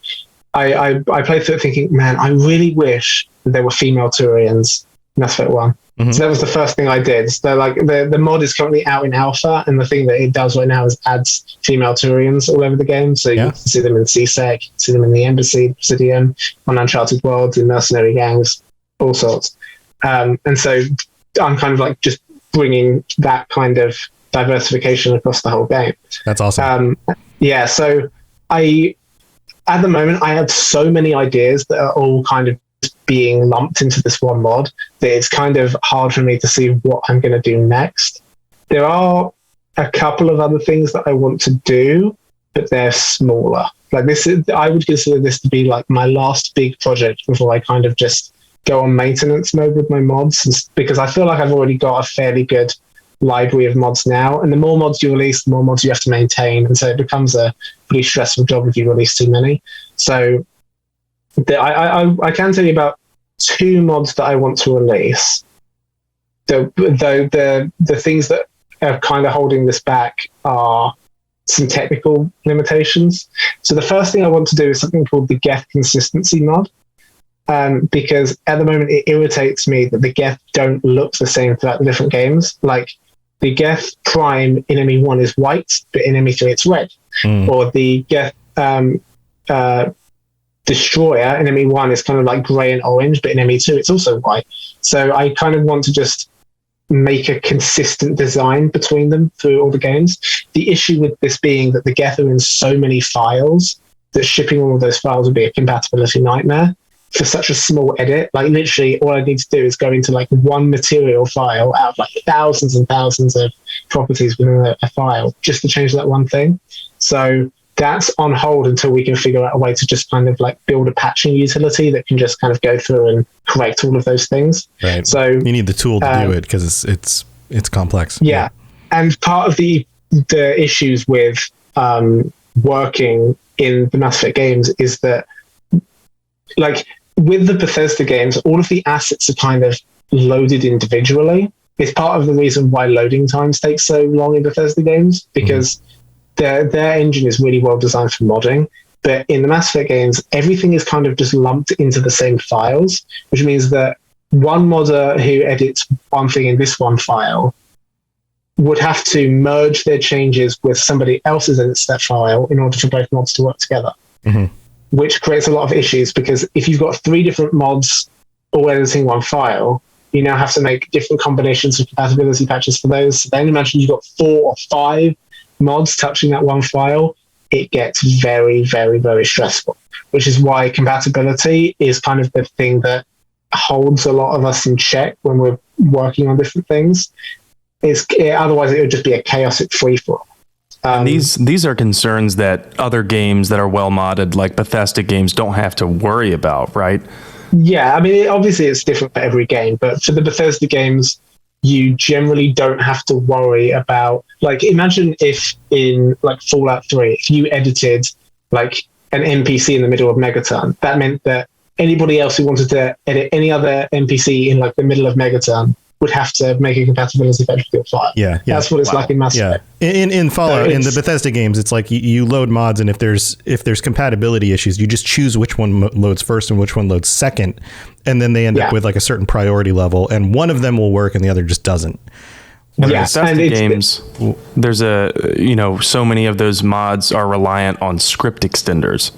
I played through it thinking, man, I really wish there were female Turians in Mass Effect 1. Mm-hmm. So that was the first thing I did. So like the mod is currently out in alpha, and the thing that it does right now is adds female Turians all over the game. So you can see them in CSEC, you can see them in the Embassy, Presidium, on Uncharted Worlds, in mercenary gangs, all sorts. And so I'm kind of like just bringing that kind of diversification across the whole game. That's awesome. So at the moment, I have so many ideas that are all kind of being lumped into this one mod that it's kind of hard for me to see what I'm going to do next. There are a couple of other things that I want to do, but they're smaller. Like I would consider this to be like my last big project before I kind of just go on maintenance mode with my mods, because I feel like I've already got a fairly good library of mods now, and the more mods you release, the more mods you have to maintain, and so it becomes a pretty stressful job if you release too many. So I can tell you about 2 mods that I want to release. The things that are kind of holding this back are some technical limitations. So the first thing I want to do is something called the Geth consistency mod, because at the moment it irritates me that the Geth don't look the same throughout the different games. Like the Geth Prime in Enemy 1 is white, but in Enemy 3 it's red. Or the Geth Destroyer in Enemy 1 is kind of like grey and orange, but in Enemy 2 it's also white. So I kind of want to just make a consistent design between them through all the games. The issue with this being that the Geth are in so many files that shipping all of those files would be a compatibility nightmare. for such a small edit. Like literally all I need to do is go into like one material file out of like thousands and thousands of properties within a file just to change that one thing. So that's on hold until we can figure out a way to just kind of like build a patching utility that can just kind of go through and correct all of those things. Right. So you need the tool to do it because it's complex. Yeah. And part of the issues with working in the Mass Effect games is that, like, with the Bethesda games, all of the assets are kind of loaded individually. It's part of the reason why loading times take so long in Bethesda games, because their engine is really well designed for modding. But in the Mass Effect games, everything is kind of just lumped into the same files, which means that one modder who edits one thing in this one file would have to merge their changes with somebody else's edits that file in order for both mods to work together, which creates a lot of issues, because if you've got 3 different mods all editing one file, you now have to make different combinations of compatibility patches for those. So then imagine you've got 4 or 5 mods touching that one file. It gets very, very, very stressful, which is why compatibility is kind of the thing that holds a lot of us in check when we're working on different things. Otherwise it would just be a chaotic free-for-all. These are concerns that other games that are well modded, like Bethesda games, don't have to worry about, right? Yeah, I mean, obviously it's different for every game, but for the Bethesda games, you generally don't have to worry about, like, imagine if in like Fallout 3, if you edited like an NPC in the middle of Megaton, that meant that anybody else who wanted to edit any other NPC in like the middle of Megaton would have to make a compatibility patch with your file. Yeah. That's what it's like in Mass Effect. In Fallout, in the Bethesda games, it's like you load mods, and if there's compatibility issues, you just choose which one loads first and which one loads second, and then they end up with like a certain priority level, and one of them will work and the other just doesn't. In Bethesda games, there's so many of those mods are reliant on script extenders.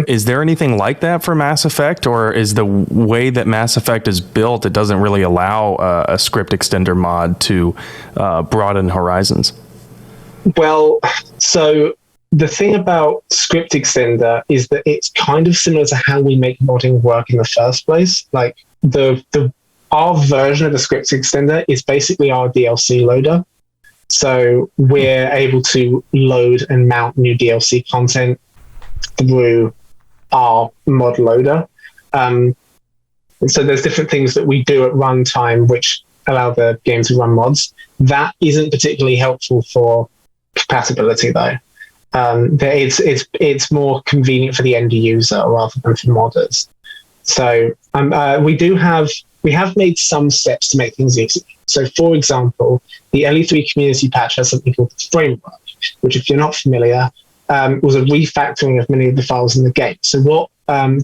Is there anything like that for Mass Effect, or is the way that Mass Effect is built, it doesn't really allow a script extender mod to broaden horizons? Well, so the thing about script extender is that it's kind of similar to how we make modding work in the first place. Like our version of a script extender is basically our DLC loader. So we're able to load and mount new DLC content through our mod loader. And so there's different things that we do at runtime which allow the game to run mods. That isn't particularly helpful for compatibility though. It's more convenient for the end user rather than for modders. So we have made some steps to make things easy. So for example, the LE3 community patch has something called the framework, which if you're not familiar, was a refactoring of many of the files in the game. So what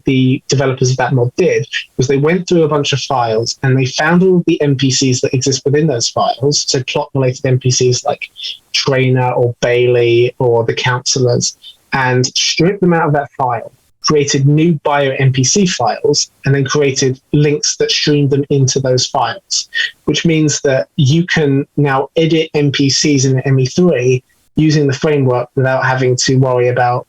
the developers of that mod did was they went through a bunch of files and they found all the NPCs that exist within those files, so plot-related NPCs like Trainer or Bailey or the counselors, and stripped them out of that file, created new bio NPC files, and then created links that streamed them into those files, which means that you can now edit NPCs in the ME3 using the framework without having to worry about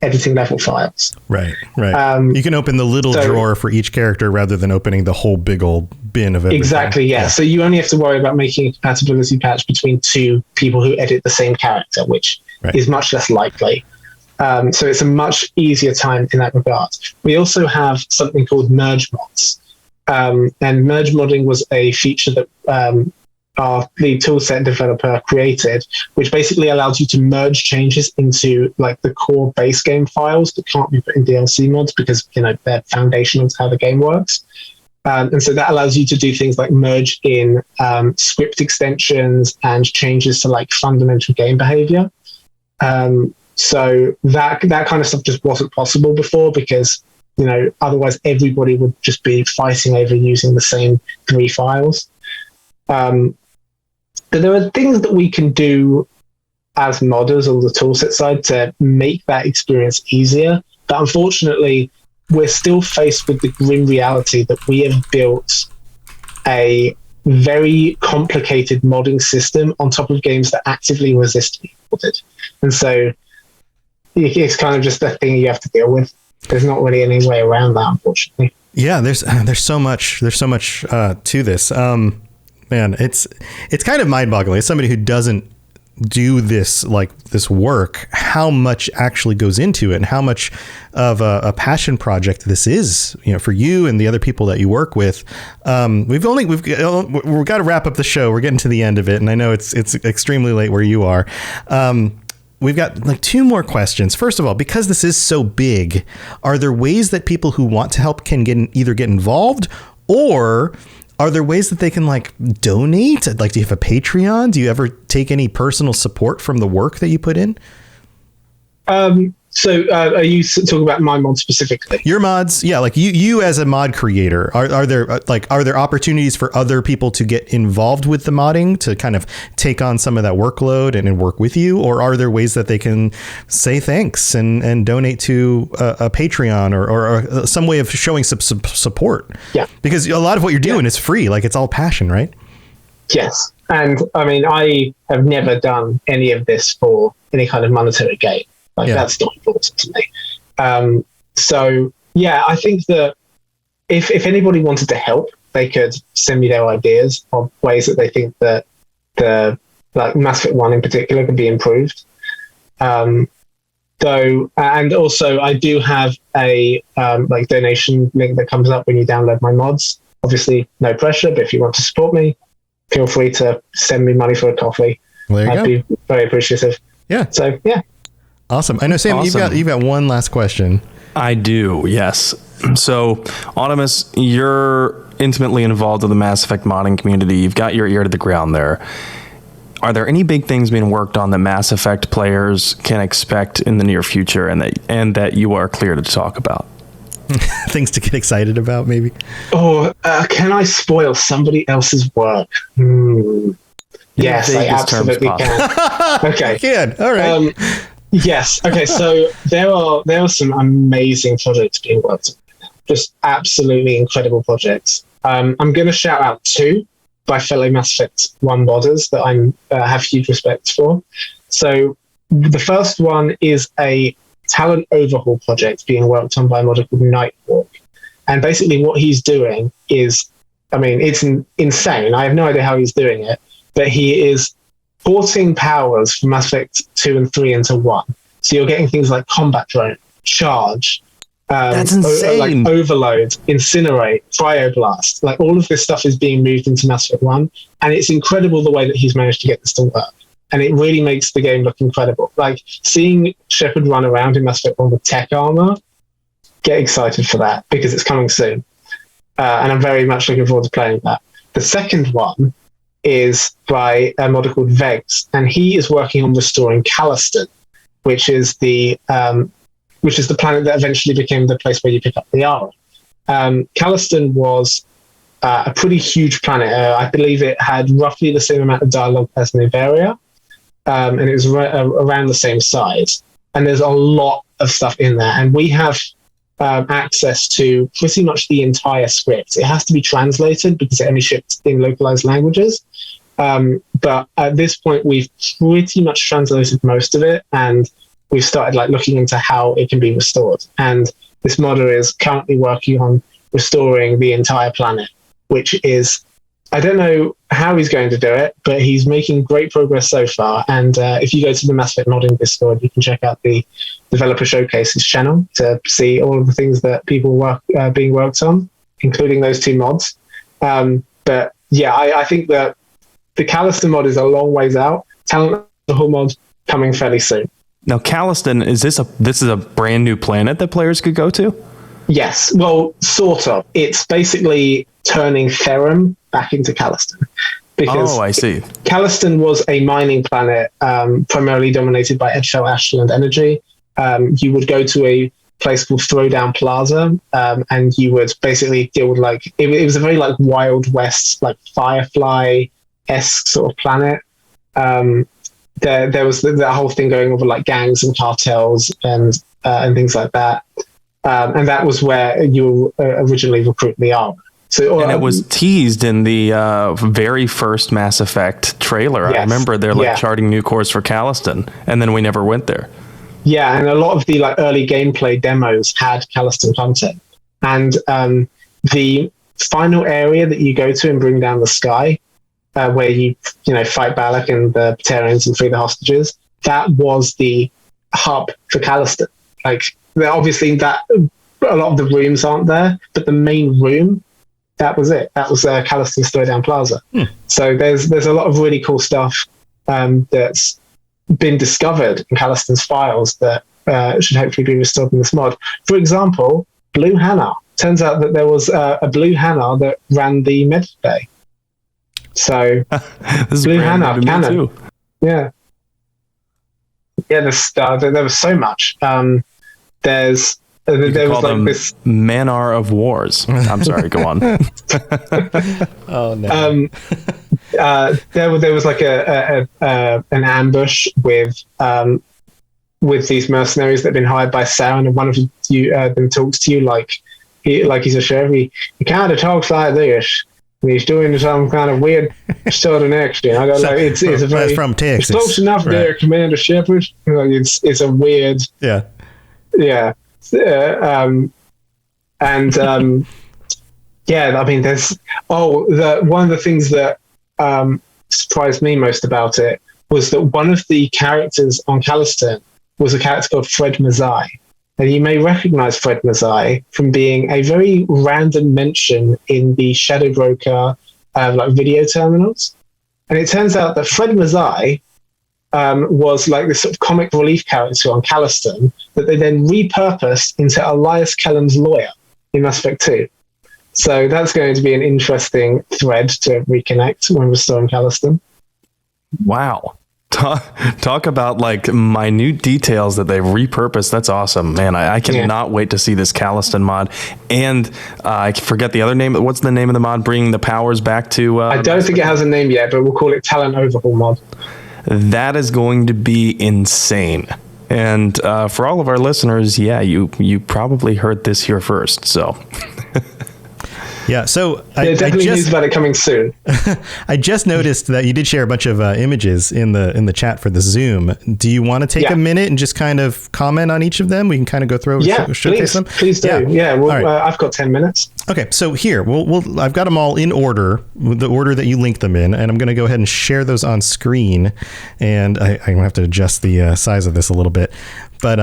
editing level files. Right. You can open the little drawer for each character rather than opening the whole big old bin of everything. Exactly, yeah. So you only have to worry about making a compatibility patch between 2 people who edit the same character, which is much less likely. So it's a much easier time in that regard. We also have something called merge mods. And merge modding was a feature that our lead toolset developer created, which basically allows you to merge changes into like the core base game files that can't be put in DLC mods because they're foundational to how the game works. And so that allows you to do things like merge in script extensions and changes to like fundamental game behavior. So that kind of stuff just wasn't possible before because otherwise everybody would just be fighting over using the same 3 files. But there are things that we can do as modders on the toolset side to make that experience easier. But unfortunately, we're still faced with the grim reality that we have built a very complicated modding system on top of games that actively resist being modded. And so it's kind of just a thing you have to deal with. there's not really any way around that, unfortunately. Yeah, there's so much to this. Man, it's kind of mind-boggling. As somebody who doesn't do this work, how much actually goes into it, and how much of a passion project this is, for you and the other people that you work with. We've got to wrap up the show. We're getting to the end of it, and I know it's extremely late where you are. We've got 2 more questions. First of all, because this is so big, are there ways that people who want to help can either get involved, or are there ways that they can donate? Do you have a Patreon? Do you ever take any personal support from the work that you put in? So are you talking about my mod specifically? Your mods, yeah, you as a mod creator, are there opportunities for other people to get involved with the modding, to kind of take on some of that workload and work with you? Or are there ways that they can say thanks and donate to a Patreon or some way of showing some support? Yeah. Because a lot of what you're doing is free. It's all passion, right? Yes. And I mean, I have never done any of this for any kind of monetary gain. That's not important to me. So yeah, I think that if anybody wanted to help, they could send me their ideas of ways that they think that the Mass Effect 1 in particular could be improved. And also I do have a donation link that comes up when you download my mods. Obviously, no pressure, but if you want to support me, feel free to send me money for a coffee. I'd be very appreciative. Yeah. So yeah. Awesome. I know, Sam, awesome. You've got one last question. I do, yes. So, Audemus, you're intimately involved in the Mass Effect modding community. You've got your ear to the ground there. Are there any big things being worked on that Mass Effect players can expect in the near future, and that you are clear to talk about? Things to get excited about, maybe? Oh, can I spoil somebody else's work? Yes, I absolutely can. Okay. You can. All right. Yes. Okay. So there are some amazing projects being worked on. Just absolutely incredible projects. I'm going to shout out 2 by fellow Mass Effect 1 modders that I have huge respect for. So the first one is a talent overhaul project being worked on by a modder called Nightwalk. And basically what he's doing is, I mean, it's insane. I have no idea how he's doing it, but he is porting powers from Mass Effect 2 and 3 into 1. So you're getting things like combat drone, charge, that's insane. Overload, incinerate, cryoblast. All of this stuff is being moved into Mass Effect 1, and it's incredible the way that he's managed to get this to work. And it really makes the game look incredible. Seeing Shepard run around in Mass Effect 1 with tech armor, get excited for that because it's coming soon. And I'm very much looking forward to playing that. The second one is by a modder called Vegs, and he is working on restoring Calliston, which is the planet that eventually became the place where you pick up the Ara. Calliston was a pretty huge planet. I believe it had roughly the same amount of dialogue as Noveria, and it was around the same size. And there's a lot of stuff in there, and we have access to pretty much the entire script. It has to be translated because it only shipped in localized languages. But at this point, we've pretty much translated most of it, and we've started looking into how it can be restored. And this modder is currently working on restoring the entire planet, which is, I don't know how he's going to do it, but he's making great progress so far. And if you go to the Mass Effect Modding Discord, you can check out the Developer Showcases channel to see all of the things that people being worked on, including those 2 mods. But yeah, I think that the Calliston mod is a long ways out. Talent Overhaul mod coming fairly soon. Now, Calliston, this is a brand new planet that players could go to? Yes, well, sort of. It's basically turning Therum back into Calliston. Because I see. Calliston was a mining planet primarily dominated by Edgefell Ashland energy. You would go to a place called Throwdown Plaza, and you would basically deal with it was a very Wild West, Firefly-esque sort of planet. There was that whole thing going over gangs and cartels and things like that. And that was where you originally recruit the Ara. So, and it was teased in the very first Mass Effect trailer. Yes, I remember they're charting new course for Calliston, and then we never went there. Yeah, and a lot of the like early gameplay demos had Calliston content, and the final area that you go to and bring down the sky, where you fight Balak and the Batarians and free the hostages. That was the hub for Calliston. Like, obviously, that a lot of the rooms aren't there, but the main room, that was it. That was Calliston's Throwdown Plaza. So there's a lot of really cool stuff that's been discovered in Calliston's files that should hopefully be restored in this mod. For example, Blue Hannah. Turns out that there was a Blue Hannah that ran the Med Bay. So Blue Hannah canon. Too. Yeah, there was so much. There was like this Manar of Wars. I'm sorry, go on. Oh no. There was like an ambush with these mercenaries that have been hired by Sauron, and one of them talks to you like he's a sheriff. He kind of talks like this. And he's doing some kind of weird southern accent. I go like it's a very from Texas. It's close enough there, Commander Shepard. It's a weird. Yeah. Yeah. Yeah. I mean, there's one of the things that surprised me most about it was that one of the characters on Calliston was a character called Fred Mazzai. And you may recognize Fred Mazzai from being a very random mention in the Shadow Broker like video terminals. And it turns out that Fred Mazzai was like this sort of comic relief character on Calliston that they then repurposed into Elias Kellum's lawyer in Mass Effect 2. So that's going to be an interesting thread to reconnect when restoring Calliston. Wow. Talk about like minute details that they've repurposed. That's awesome, man. I cannot wait to see this Calliston mod. And I forget the other name. What's the name of the mod? Bringing the powers back to... I don't think it has a name yet, but we'll call it Talent Overhaul mod. That is going to be insane. And for all of our listeners, you probably heard this here first. So... Yeah, so definitely news about it coming soon. I just noticed that you did share a bunch of images in the chat for the Zoom. Do you want to take a minute and just kind of comment on each of them? We can kind of go through showcase them. Please do. Yeah, right. I've got 10 minutes. Okay, so here I've got them all in order, the order that you linked them in, and I'm going to go ahead and share those on screen. And I'm going to have to adjust the size of this a little bit, but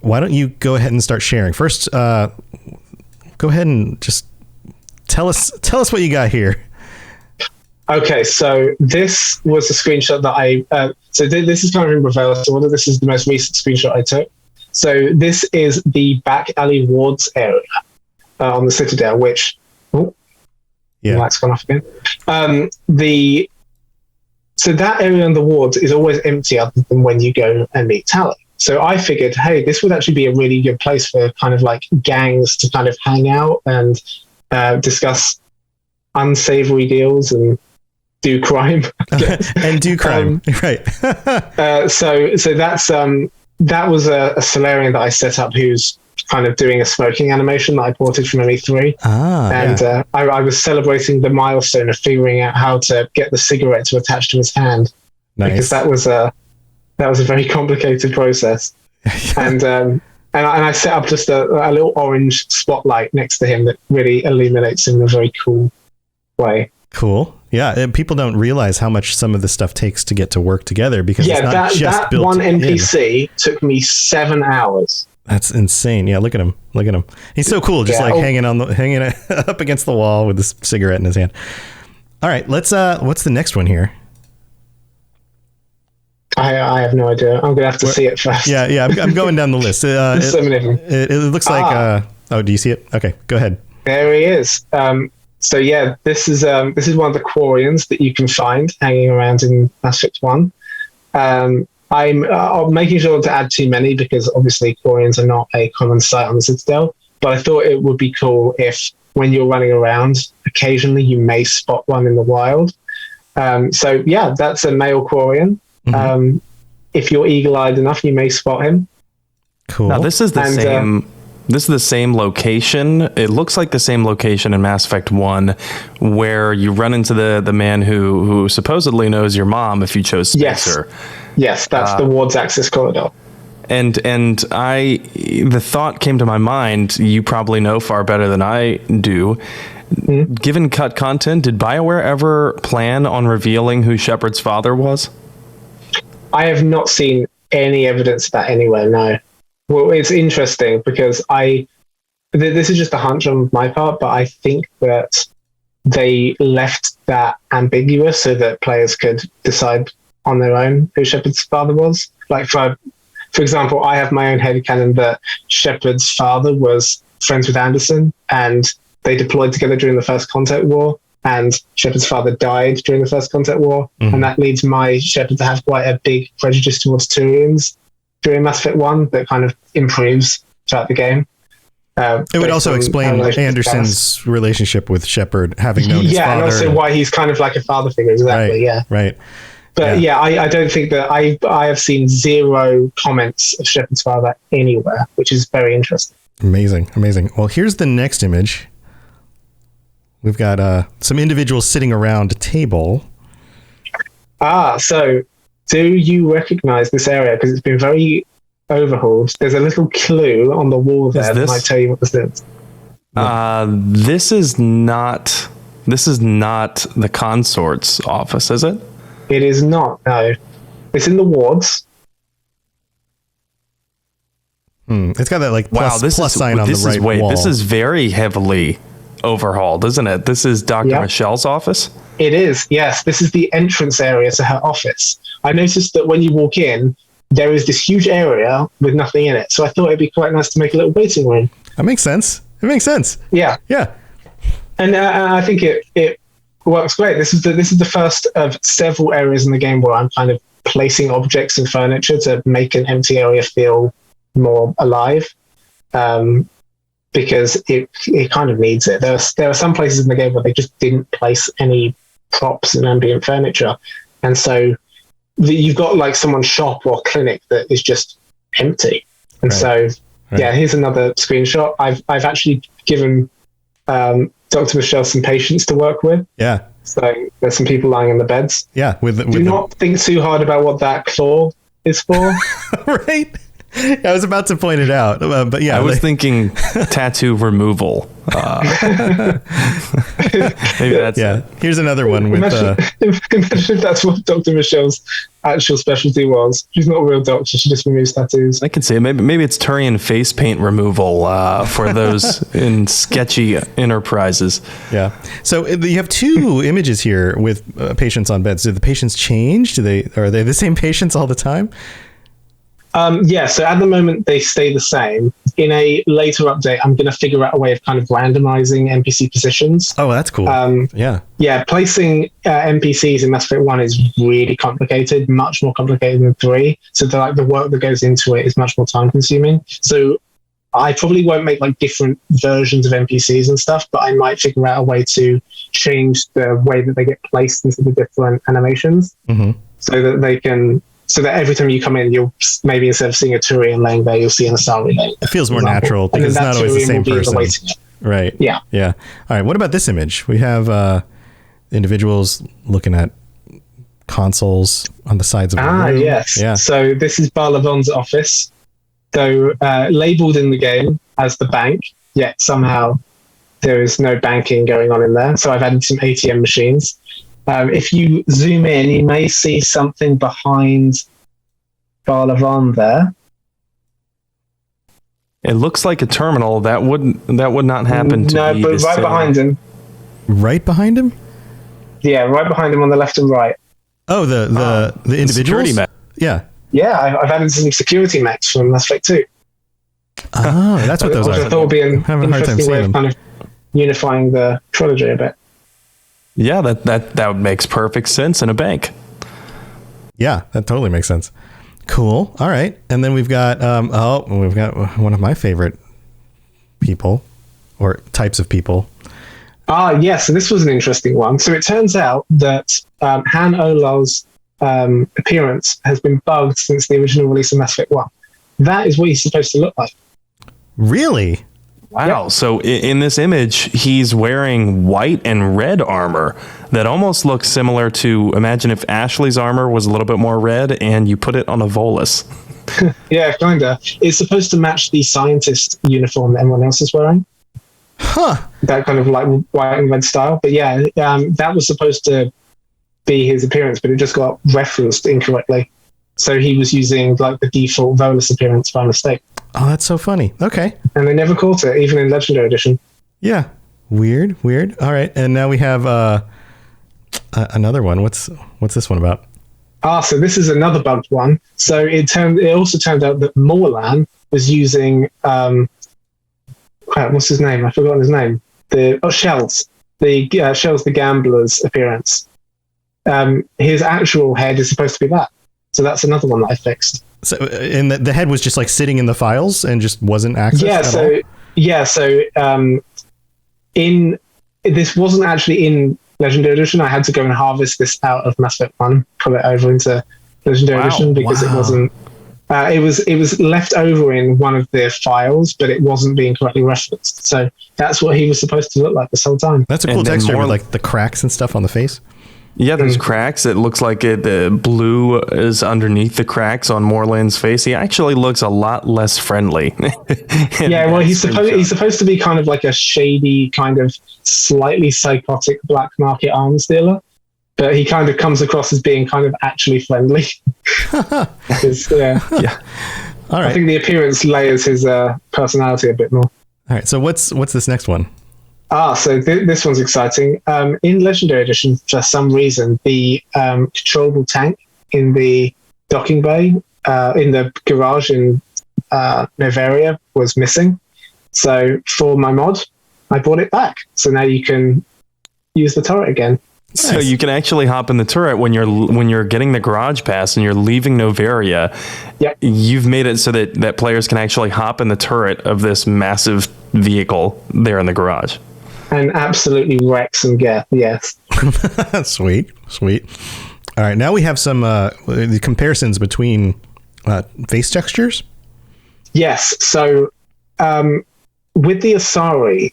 why don't you go ahead and start sharing first? Go ahead and just tell us what you got here. Okay, so this was a screenshot that this is kind of in reverse order. This is the most recent screenshot I took. So this is the back alley wards area on the Citadel, which the light's gone off again. So that area on the wards is always empty other than when you go and meet Tally. So I figured, hey, this would actually be a really good place for kind of like gangs to kind of hang out and discuss unsavory deals and do crime. And do crime, right. So that was a Solarian that I set up who's kind of doing a smoking animation that I ported from ME3. I was celebrating the milestone of figuring out how to get the cigarette to attach to his hand. Nice. Because that was a very complicated process. And I set up just a little orange spotlight next to him that really illuminates him in a very cool way. Cool. Yeah, and people don't realize how much some of this stuff takes to get to work together because it's not just built in. That one NPC took me 7 hours. That's insane. Yeah, look at him. He's so cool, just hanging up against the wall with this cigarette in his hand. All right, let's. What's the next one here? I have no idea. I'm gonna have to see it first. Yeah. I'm going down the list. There's so many of them. It looks like. Do you see it? Okay, go ahead. There he is. So yeah, this is one of the Quarians that you can find hanging around in Mass Effect 1. I'm making sure to add too many because obviously Quarians are not a common sight on the Citadel. But I thought it would be cool if when you're running around, occasionally you may spot one in the wild. So yeah, that's a male Quarian. Mm-hmm. If you're eagle-eyed enough, you may spot him. Cool. Now this is the same. This is the same location. It looks like the same location in Mass Effect 1, where you run into the man who supposedly knows your mom if you chose Spencer. Yes, that's the Ward's Access Corridor. And the thought came to my mind, you probably know far better than I do. Given cut content, did BioWare ever plan on revealing who Shepard's father was? I have not seen any evidence of that anywhere, no. Well, it's interesting because this is just a hunch on my part, but I think that they left that ambiguous so that players could decide on their own who Shepard's father was. Like, for example, I have my own headcanon that Shepard's father was friends with Anderson, and they deployed together during the First Contact War, and Shepard's father died during the First Contact War, and that leads my Shepard to have quite a big prejudice towards Turians during Mass Effect 1 that kind of improves throughout the game. It would also explain Anderson's relationship with Shepard, having known his father. Yeah, and also why he's kind of like a father figure, exactly, Right. But I don't think that I have seen zero comments of Shepard's father anywhere, which is very interesting. Amazing. Well, here's the next image. We've got some individuals sitting around a table. So do you recognize this area? Because it's been very overhauled. There's a little clue on the wall there that might tell you what this is. This is not the consort's office, is it? It is not, no. It's in the wards. It's got that like plus sign on the right wall. This is very heavily overhauled, isn't it? This is Dr. Michelle's office? It is, yes. This is the entrance area to her office. I noticed that when you walk in, there is this huge area with nothing in it. So I thought it'd be quite nice to make a little waiting room. That makes sense. Yeah. And I think it works great. This is the first of several areas in the game where I'm kind of placing objects and furniture to make an empty area feel more alive. Because it kind of needs it. There are some places in the game where they just didn't place any props and ambient furniture. And so you've got like someone's shop or clinic that is just empty. And here's another screenshot. I've actually given Dr. Michelle some patients to work with. Yeah. So there's some people lying in the beds. Yeah. Do not think too hard about what that claw is for. Right. I was about to point it out, but yeah. I was thinking tattoo removal. Maybe that's it. Here's another one with... Imagine if that's what Dr. Michelle's actual specialty was. She's not a real doctor. She just removes tattoos. I can see it. Maybe it's Turian face paint removal for those in sketchy enterprises. Yeah. So you have two images here with patients on beds. Do the patients change? Are they the same patients all the time? So at the moment they stay the same. In a later update, I'm going to figure out a way of kind of randomizing NPC positions. Oh, that's cool. Yeah, placing NPCs in Mass Effect 1 is really complicated, much more complicated than 3. So the work that goes into it is much more time consuming. So I probably won't make like different versions of NPCs and stuff, but I might figure out a way to change the way that they get placed into the different animations so that they can... So that every time you come in, you'll maybe instead of seeing a Turian laying there, you'll see an Asari laying there. It feels more natural because it's not always the same person. Right. Yeah. All right. What about this image? We have individuals looking at consoles on the sides of the room. Yes. Yeah. So this is Barlavon's office. So labeled in the game as the bank, yet somehow there is no banking going on in there. So I've added some ATM machines. If you zoom in, you may see something behind Barlavon there. It looks like a terminal. That would not happen to be. No, but right behind him. Right behind him? Yeah, right behind him on the left and right. Oh, the individuals? Yeah. Yeah, I've added some security mechs from Mass Effect 2. Oh, that's what those are. I thought would be an interesting way of kind of unifying the trilogy a bit. Yeah, that makes perfect sense in a bank. Yeah, that totally makes sense. Cool. All right. And then we've got one of my favorite people or types of people. So this was an interesting one. So it turns out that Han Olal's appearance has been bugged since the original release of Mass Effect 1. That is what he's supposed to look like. Really? Wow. Yep. So in this image, he's wearing white and red armor that almost looks similar to, imagine if Ashley's armor was a little bit more red and you put it on a Volus. Yeah, kinda. It's supposed to match the scientist uniform that everyone else is wearing. Huh. That kind of like white and red style. But yeah, that was supposed to be his appearance, but it just got referenced incorrectly. So he was using like the default Volus appearance by mistake. Oh, that's so funny. Okay. And they never caught it, even in Legendary Edition. Yeah. Weird. All right. And now we have another one. What's this one about? So this is another bugged one. So it also turned out that Morlan was using what's his name? I've forgotten his name. Shells. Shells the Gambler's appearance. His actual head is supposed to be that. So that's another one that I fixed. So, and the head was just like sitting in the files and just wasn't accessed in this wasn't actually in Legendary Edition. I had to go and harvest this out of Mass Effect 1, pull it over into Legendary Edition because it wasn't. It was left over in one of their files, but it wasn't being correctly referenced. So that's what he was supposed to look like this whole time. That's a cool texture with like the cracks and stuff on the face. Yeah, there's cracks. It looks like the blue is underneath the cracks on Morland's face. He actually looks a lot less friendly. Yeah, well, he's supposed to be kind of like a shady, kind of slightly psychotic black market arms dealer, but he kind of comes across as being kind of actually friendly. Yeah. All right. I think the appearance layers his personality a bit more. All right. So what's this next one? So this one's exciting. In Legendary Edition, for some reason, the controllable tank in the docking bay, in the garage in Novaria, was missing. So for my mod, I brought it back. So now you can use the turret again. So you can actually hop in the turret when you're getting the garage pass and you're leaving Novaria. Yep. You've made it so that players can actually hop in the turret of this massive vehicle there in the garage. And absolutely wreck some Geth, yes. Sweet. All right, now we have some the comparisons between face textures. Yes, so with the Asari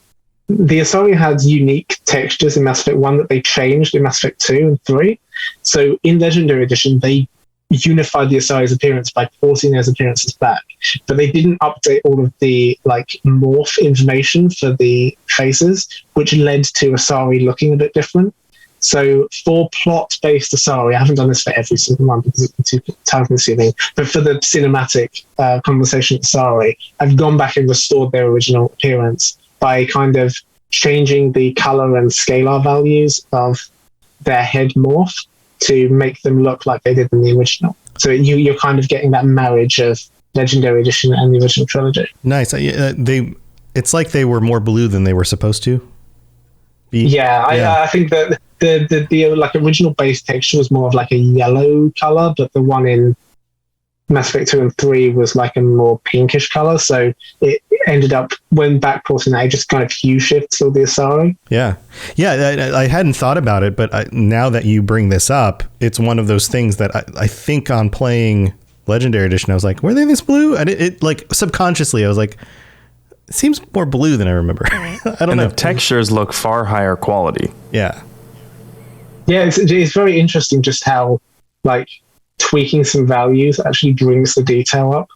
had unique textures in Mass Effect 1 that they changed in Mass Effect 2 and 3. So in Legendary Edition, they unified the Asari's appearance by porting those appearances back, but they didn't update all of the like morph information for the faces, which led to Asari looking a bit different. So for plot-based Asari, I haven't done this for every single one because it's too time-consuming, but for the cinematic conversation Asari, I've gone back and restored their original appearance by kind of changing the color and scalar values of their head morph to make them look like they did in the original. So you're kind of getting that marriage of Legendary Edition and the original trilogy. Nice. It's like they were more blue than they were supposed to be. Yeah. I think that the like original base texture was more of like a yellow color, but the one in Mass Effect 2 and 3 was like a more pinkish color. So it ended up, when backporting that, just kind of hue shifts for the Asari. Yeah. I hadn't thought about it, but now that you bring this up, it's one of those things that I think on playing Legendary Edition, I was like, were they this blue? And it like subconsciously, I was like, it seems more blue than I remember. I don't know. And the textures look far higher quality. Yeah. Yeah, it's very interesting just how like tweaking some values actually brings the detail up.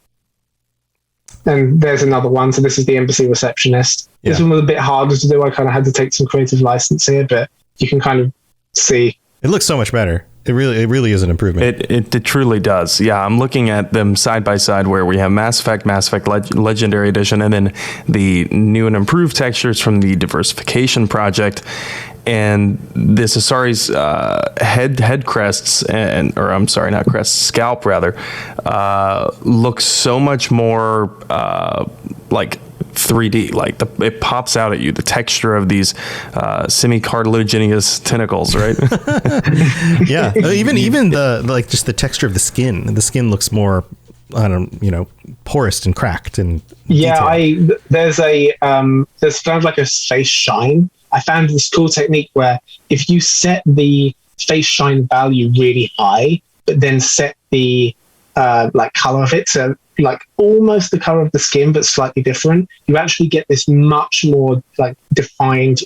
And there's another one. So this is the embassy receptionist. Yeah. This one was a bit harder to do. I kind of had to take some creative license here, but you can kind of see. It looks so much better. It really is an improvement. It truly does. Yeah, I'm looking at them side by side where we have Mass Effect Legendary Edition, and then the new and improved textures from the Diversification Project. And this Asari's head crests, not crests, scalp rather, looks so much more like 3D. Like it pops out at you, the texture of these semi-cartilaginous tentacles, right? Yeah, even the just the texture of the skin. The skin looks more, porous and cracked and detailed. There's kind of like a face shine. I found this cool technique where if you set the face shine value really high, but then set the color of it to like almost the color of the skin, but slightly different, you actually get this much more like defined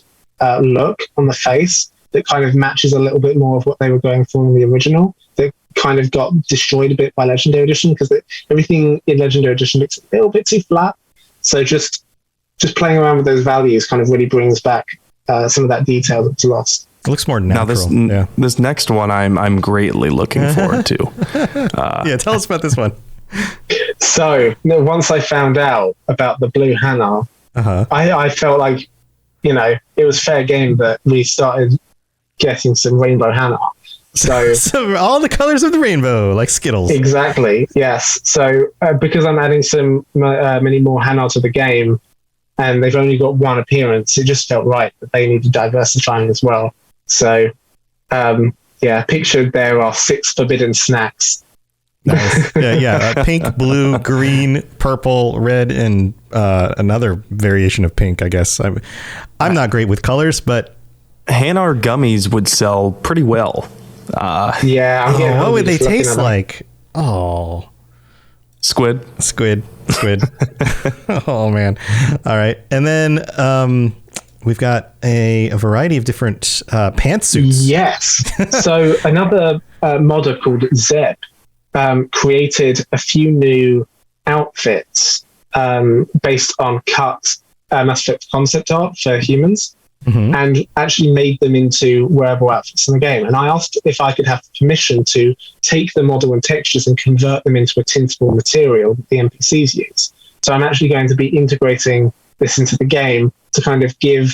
look on the face that kind of matches a little bit more of what they were going for in the original. That kind of got destroyed a bit by Legendary Edition, because everything in Legendary Edition looks a little bit too flat. So just playing around with those values kind of really brings back some of that detail that's lost. It looks more natural. Now this next one I'm greatly looking forward to. Yeah, tell us about this one. So once I found out about the blue Hannah, I felt like, it was fair game that we started getting some rainbow Hannah. So all the colors of the rainbow, like Skittles. Exactly, yes. So because I'm adding some many more Hannah to the game, and they've only got one appearance, it just felt right that they needed diversifying as well. So, pictured there are 6 forbidden snacks. Nice. Yeah. Pink, blue, green, purple, red, and another variation of pink, I guess. I'm not great with colors, but Hanar gummies would sell pretty well. What would they taste like? Oh, Squid. Oh man. All right. And then we've got a variety of different pantsuits. Yes. So another modder called Zeb created a few new outfits based on cut Mass Effect concept art for humans, and actually made them into wearable outfits in the game. And I asked if I could have permission to take the model and textures and convert them into a tintable material that the NPCs use. So I'm actually going to be integrating this into the game to kind of give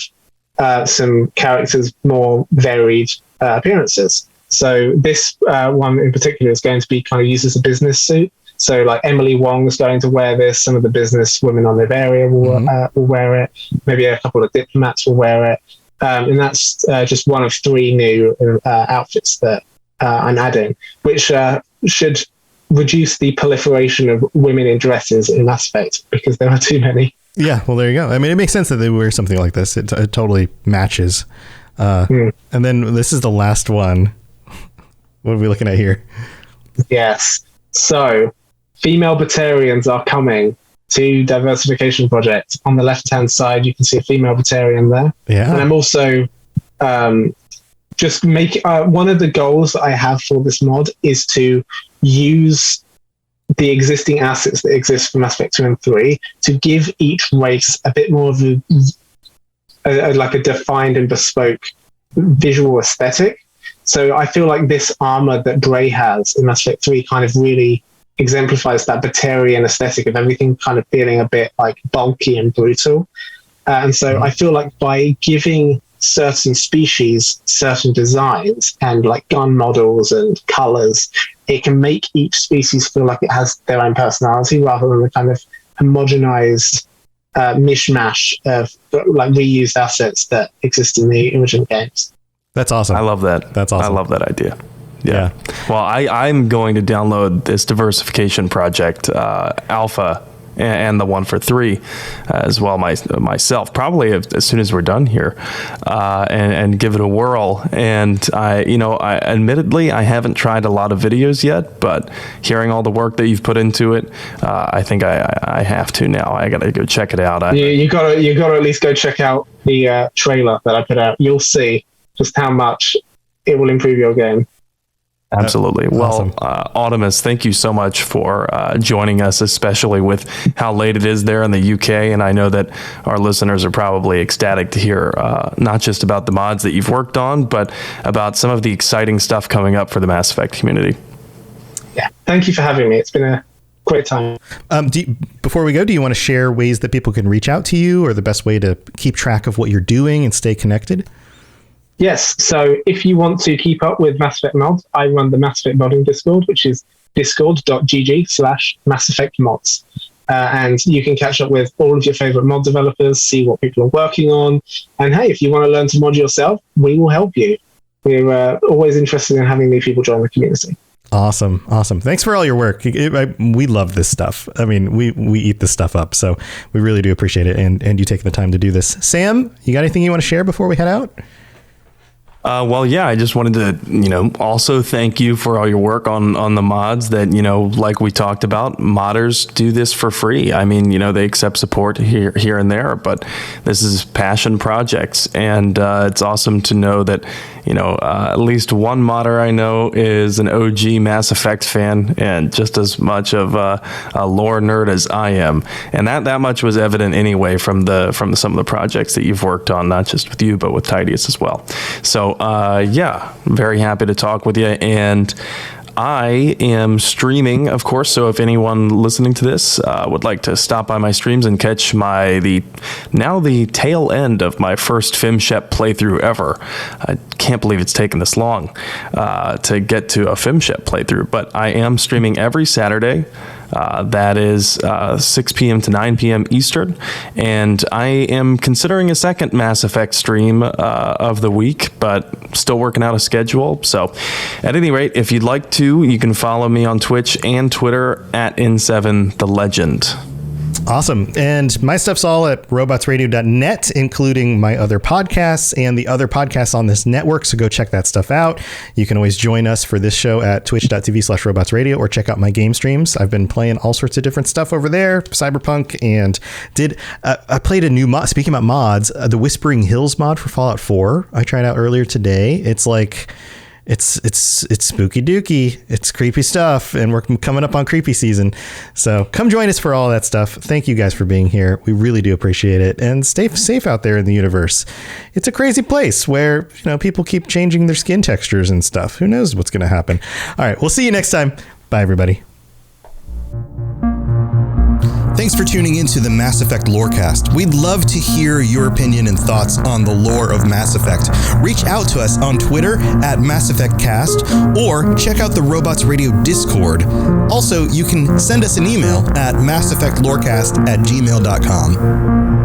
some characters more varied appearances. So this one in particular is going to be kind of used as a business suit. So like Emily Wong is going to wear this. Some of the business women on their area will wear it. Maybe a couple of diplomats will wear it. And that's just one of 3 new outfits that I'm adding, which should reduce the proliferation of women in dresses in Mass Effect, because there are too many. Yeah, well, there you go. I mean, it makes sense that they wear something like this. It totally matches. And then this is the last one. What are we looking at here? Yes. So female Batarians are coming to Diversification Project. On the left-hand side, you can see a female Batarian there. Yeah. And I'm also just making one of the goals that I have for this mod is to use the existing assets that exist from Mass Effect 2 and 3 to give each race a bit more of a defined and bespoke visual aesthetic. So I feel like this armor that Bray has in Mass Effect 3 kind of really exemplifies that Batarian aesthetic of everything kind of feeling a bit like bulky and brutal. And so I feel like by giving certain species certain designs and like gun models and colors, it can make each species feel like it has their own personality rather than the kind of homogenized mishmash of like reused assets that exist in the original games. That's awesome. I love that. That's awesome. I love that idea. Yeah. Well, I'm going to download this Diversification Project alpha and the one for 3 as well myself, probably as soon as we're done here, and give it a whirl. And I admittedly, I haven't tried a lot of videos yet, but hearing all the work that you've put into it, I think I have to now. I got to go check it out. You got to at least go check out the trailer that I put out. You'll see just how much it will improve your game. Absolutely. Awesome. Well, Audemus, thank you so much for joining us, especially with how late it is there in the UK. And I know that our listeners are probably ecstatic to hear not just about the mods that you've worked on, but about some of the exciting stuff coming up for the Mass Effect community. Yeah. Thank you for having me. It's been a great time. Before we go, do you want to share ways that people can reach out to you, or the best way to keep track of what you're doing and stay connected? Yes, so if you want to keep up with Mass Effect mods, I run the Mass Effect modding Discord, which is discord.gg/Mass Effect mods. And you can catch up with all of your favorite mod developers, see what people are working on. And hey, if you want to learn to mod yourself, we will help you. We're always interested in having new people join the community. Awesome. Thanks for all your work. We love this stuff. I mean, we eat this stuff up, so we really do appreciate it. And you taking the time to do this. Sam, you got anything you want to share before we head out? Well, yeah, I just wanted to, also thank you for all your work on the mods that, like we talked about, modders do this for free. I mean, they accept support here and there, but this is passion projects. And it's awesome to know that, at least one modder I know is an OG Mass Effect fan and just as much of a lore nerd as I am. And that much was evident anyway from some of the projects that you've worked on, not just with you, but with Tidius as well. So, very happy to talk with you. And I am streaming, of course, so if anyone listening to this would like to stop by my streams and catch the tail end of my first FimShep playthrough ever. I can't believe it's taken this long to get to a FimShep playthrough, but I am streaming every Saturday. That is 6 p.m. to 9 p.m. Eastern, and I am considering a second Mass Effect stream of the week, but still working out a schedule. So at any rate, if you'd like to, you can follow me on Twitch and Twitter at N7TheLegend. Awesome. And my stuff's all at robotsradio.net, including my other podcasts and the other podcasts on this network. So go check that stuff out. You can always join us for this show at twitch.tv/robotsradio or check out my game streams. I've been playing all sorts of different stuff over there, Cyberpunk, and I played a new mod. Speaking about mods, the Whispering Hills mod for Fallout 4, I tried out earlier today. It's like... It's spooky dooky. It's creepy stuff, and we're coming up on creepy season. So come join us for all that stuff. Thank you guys for being here. We really do appreciate it. And stay safe out there in the universe. It's a crazy place where, people keep changing their skin textures and stuff. Who knows what's going to happen? All right, we'll see you next time. Bye, everybody. Thanks for tuning in to the Mass Effect Lorecast. We'd love to hear your opinion and thoughts on the lore of Mass Effect. Reach out to us on Twitter at Mass Effect Cast or check out the Robots Radio Discord. Also, you can send us an email at masseffectlorecast@gmail.com.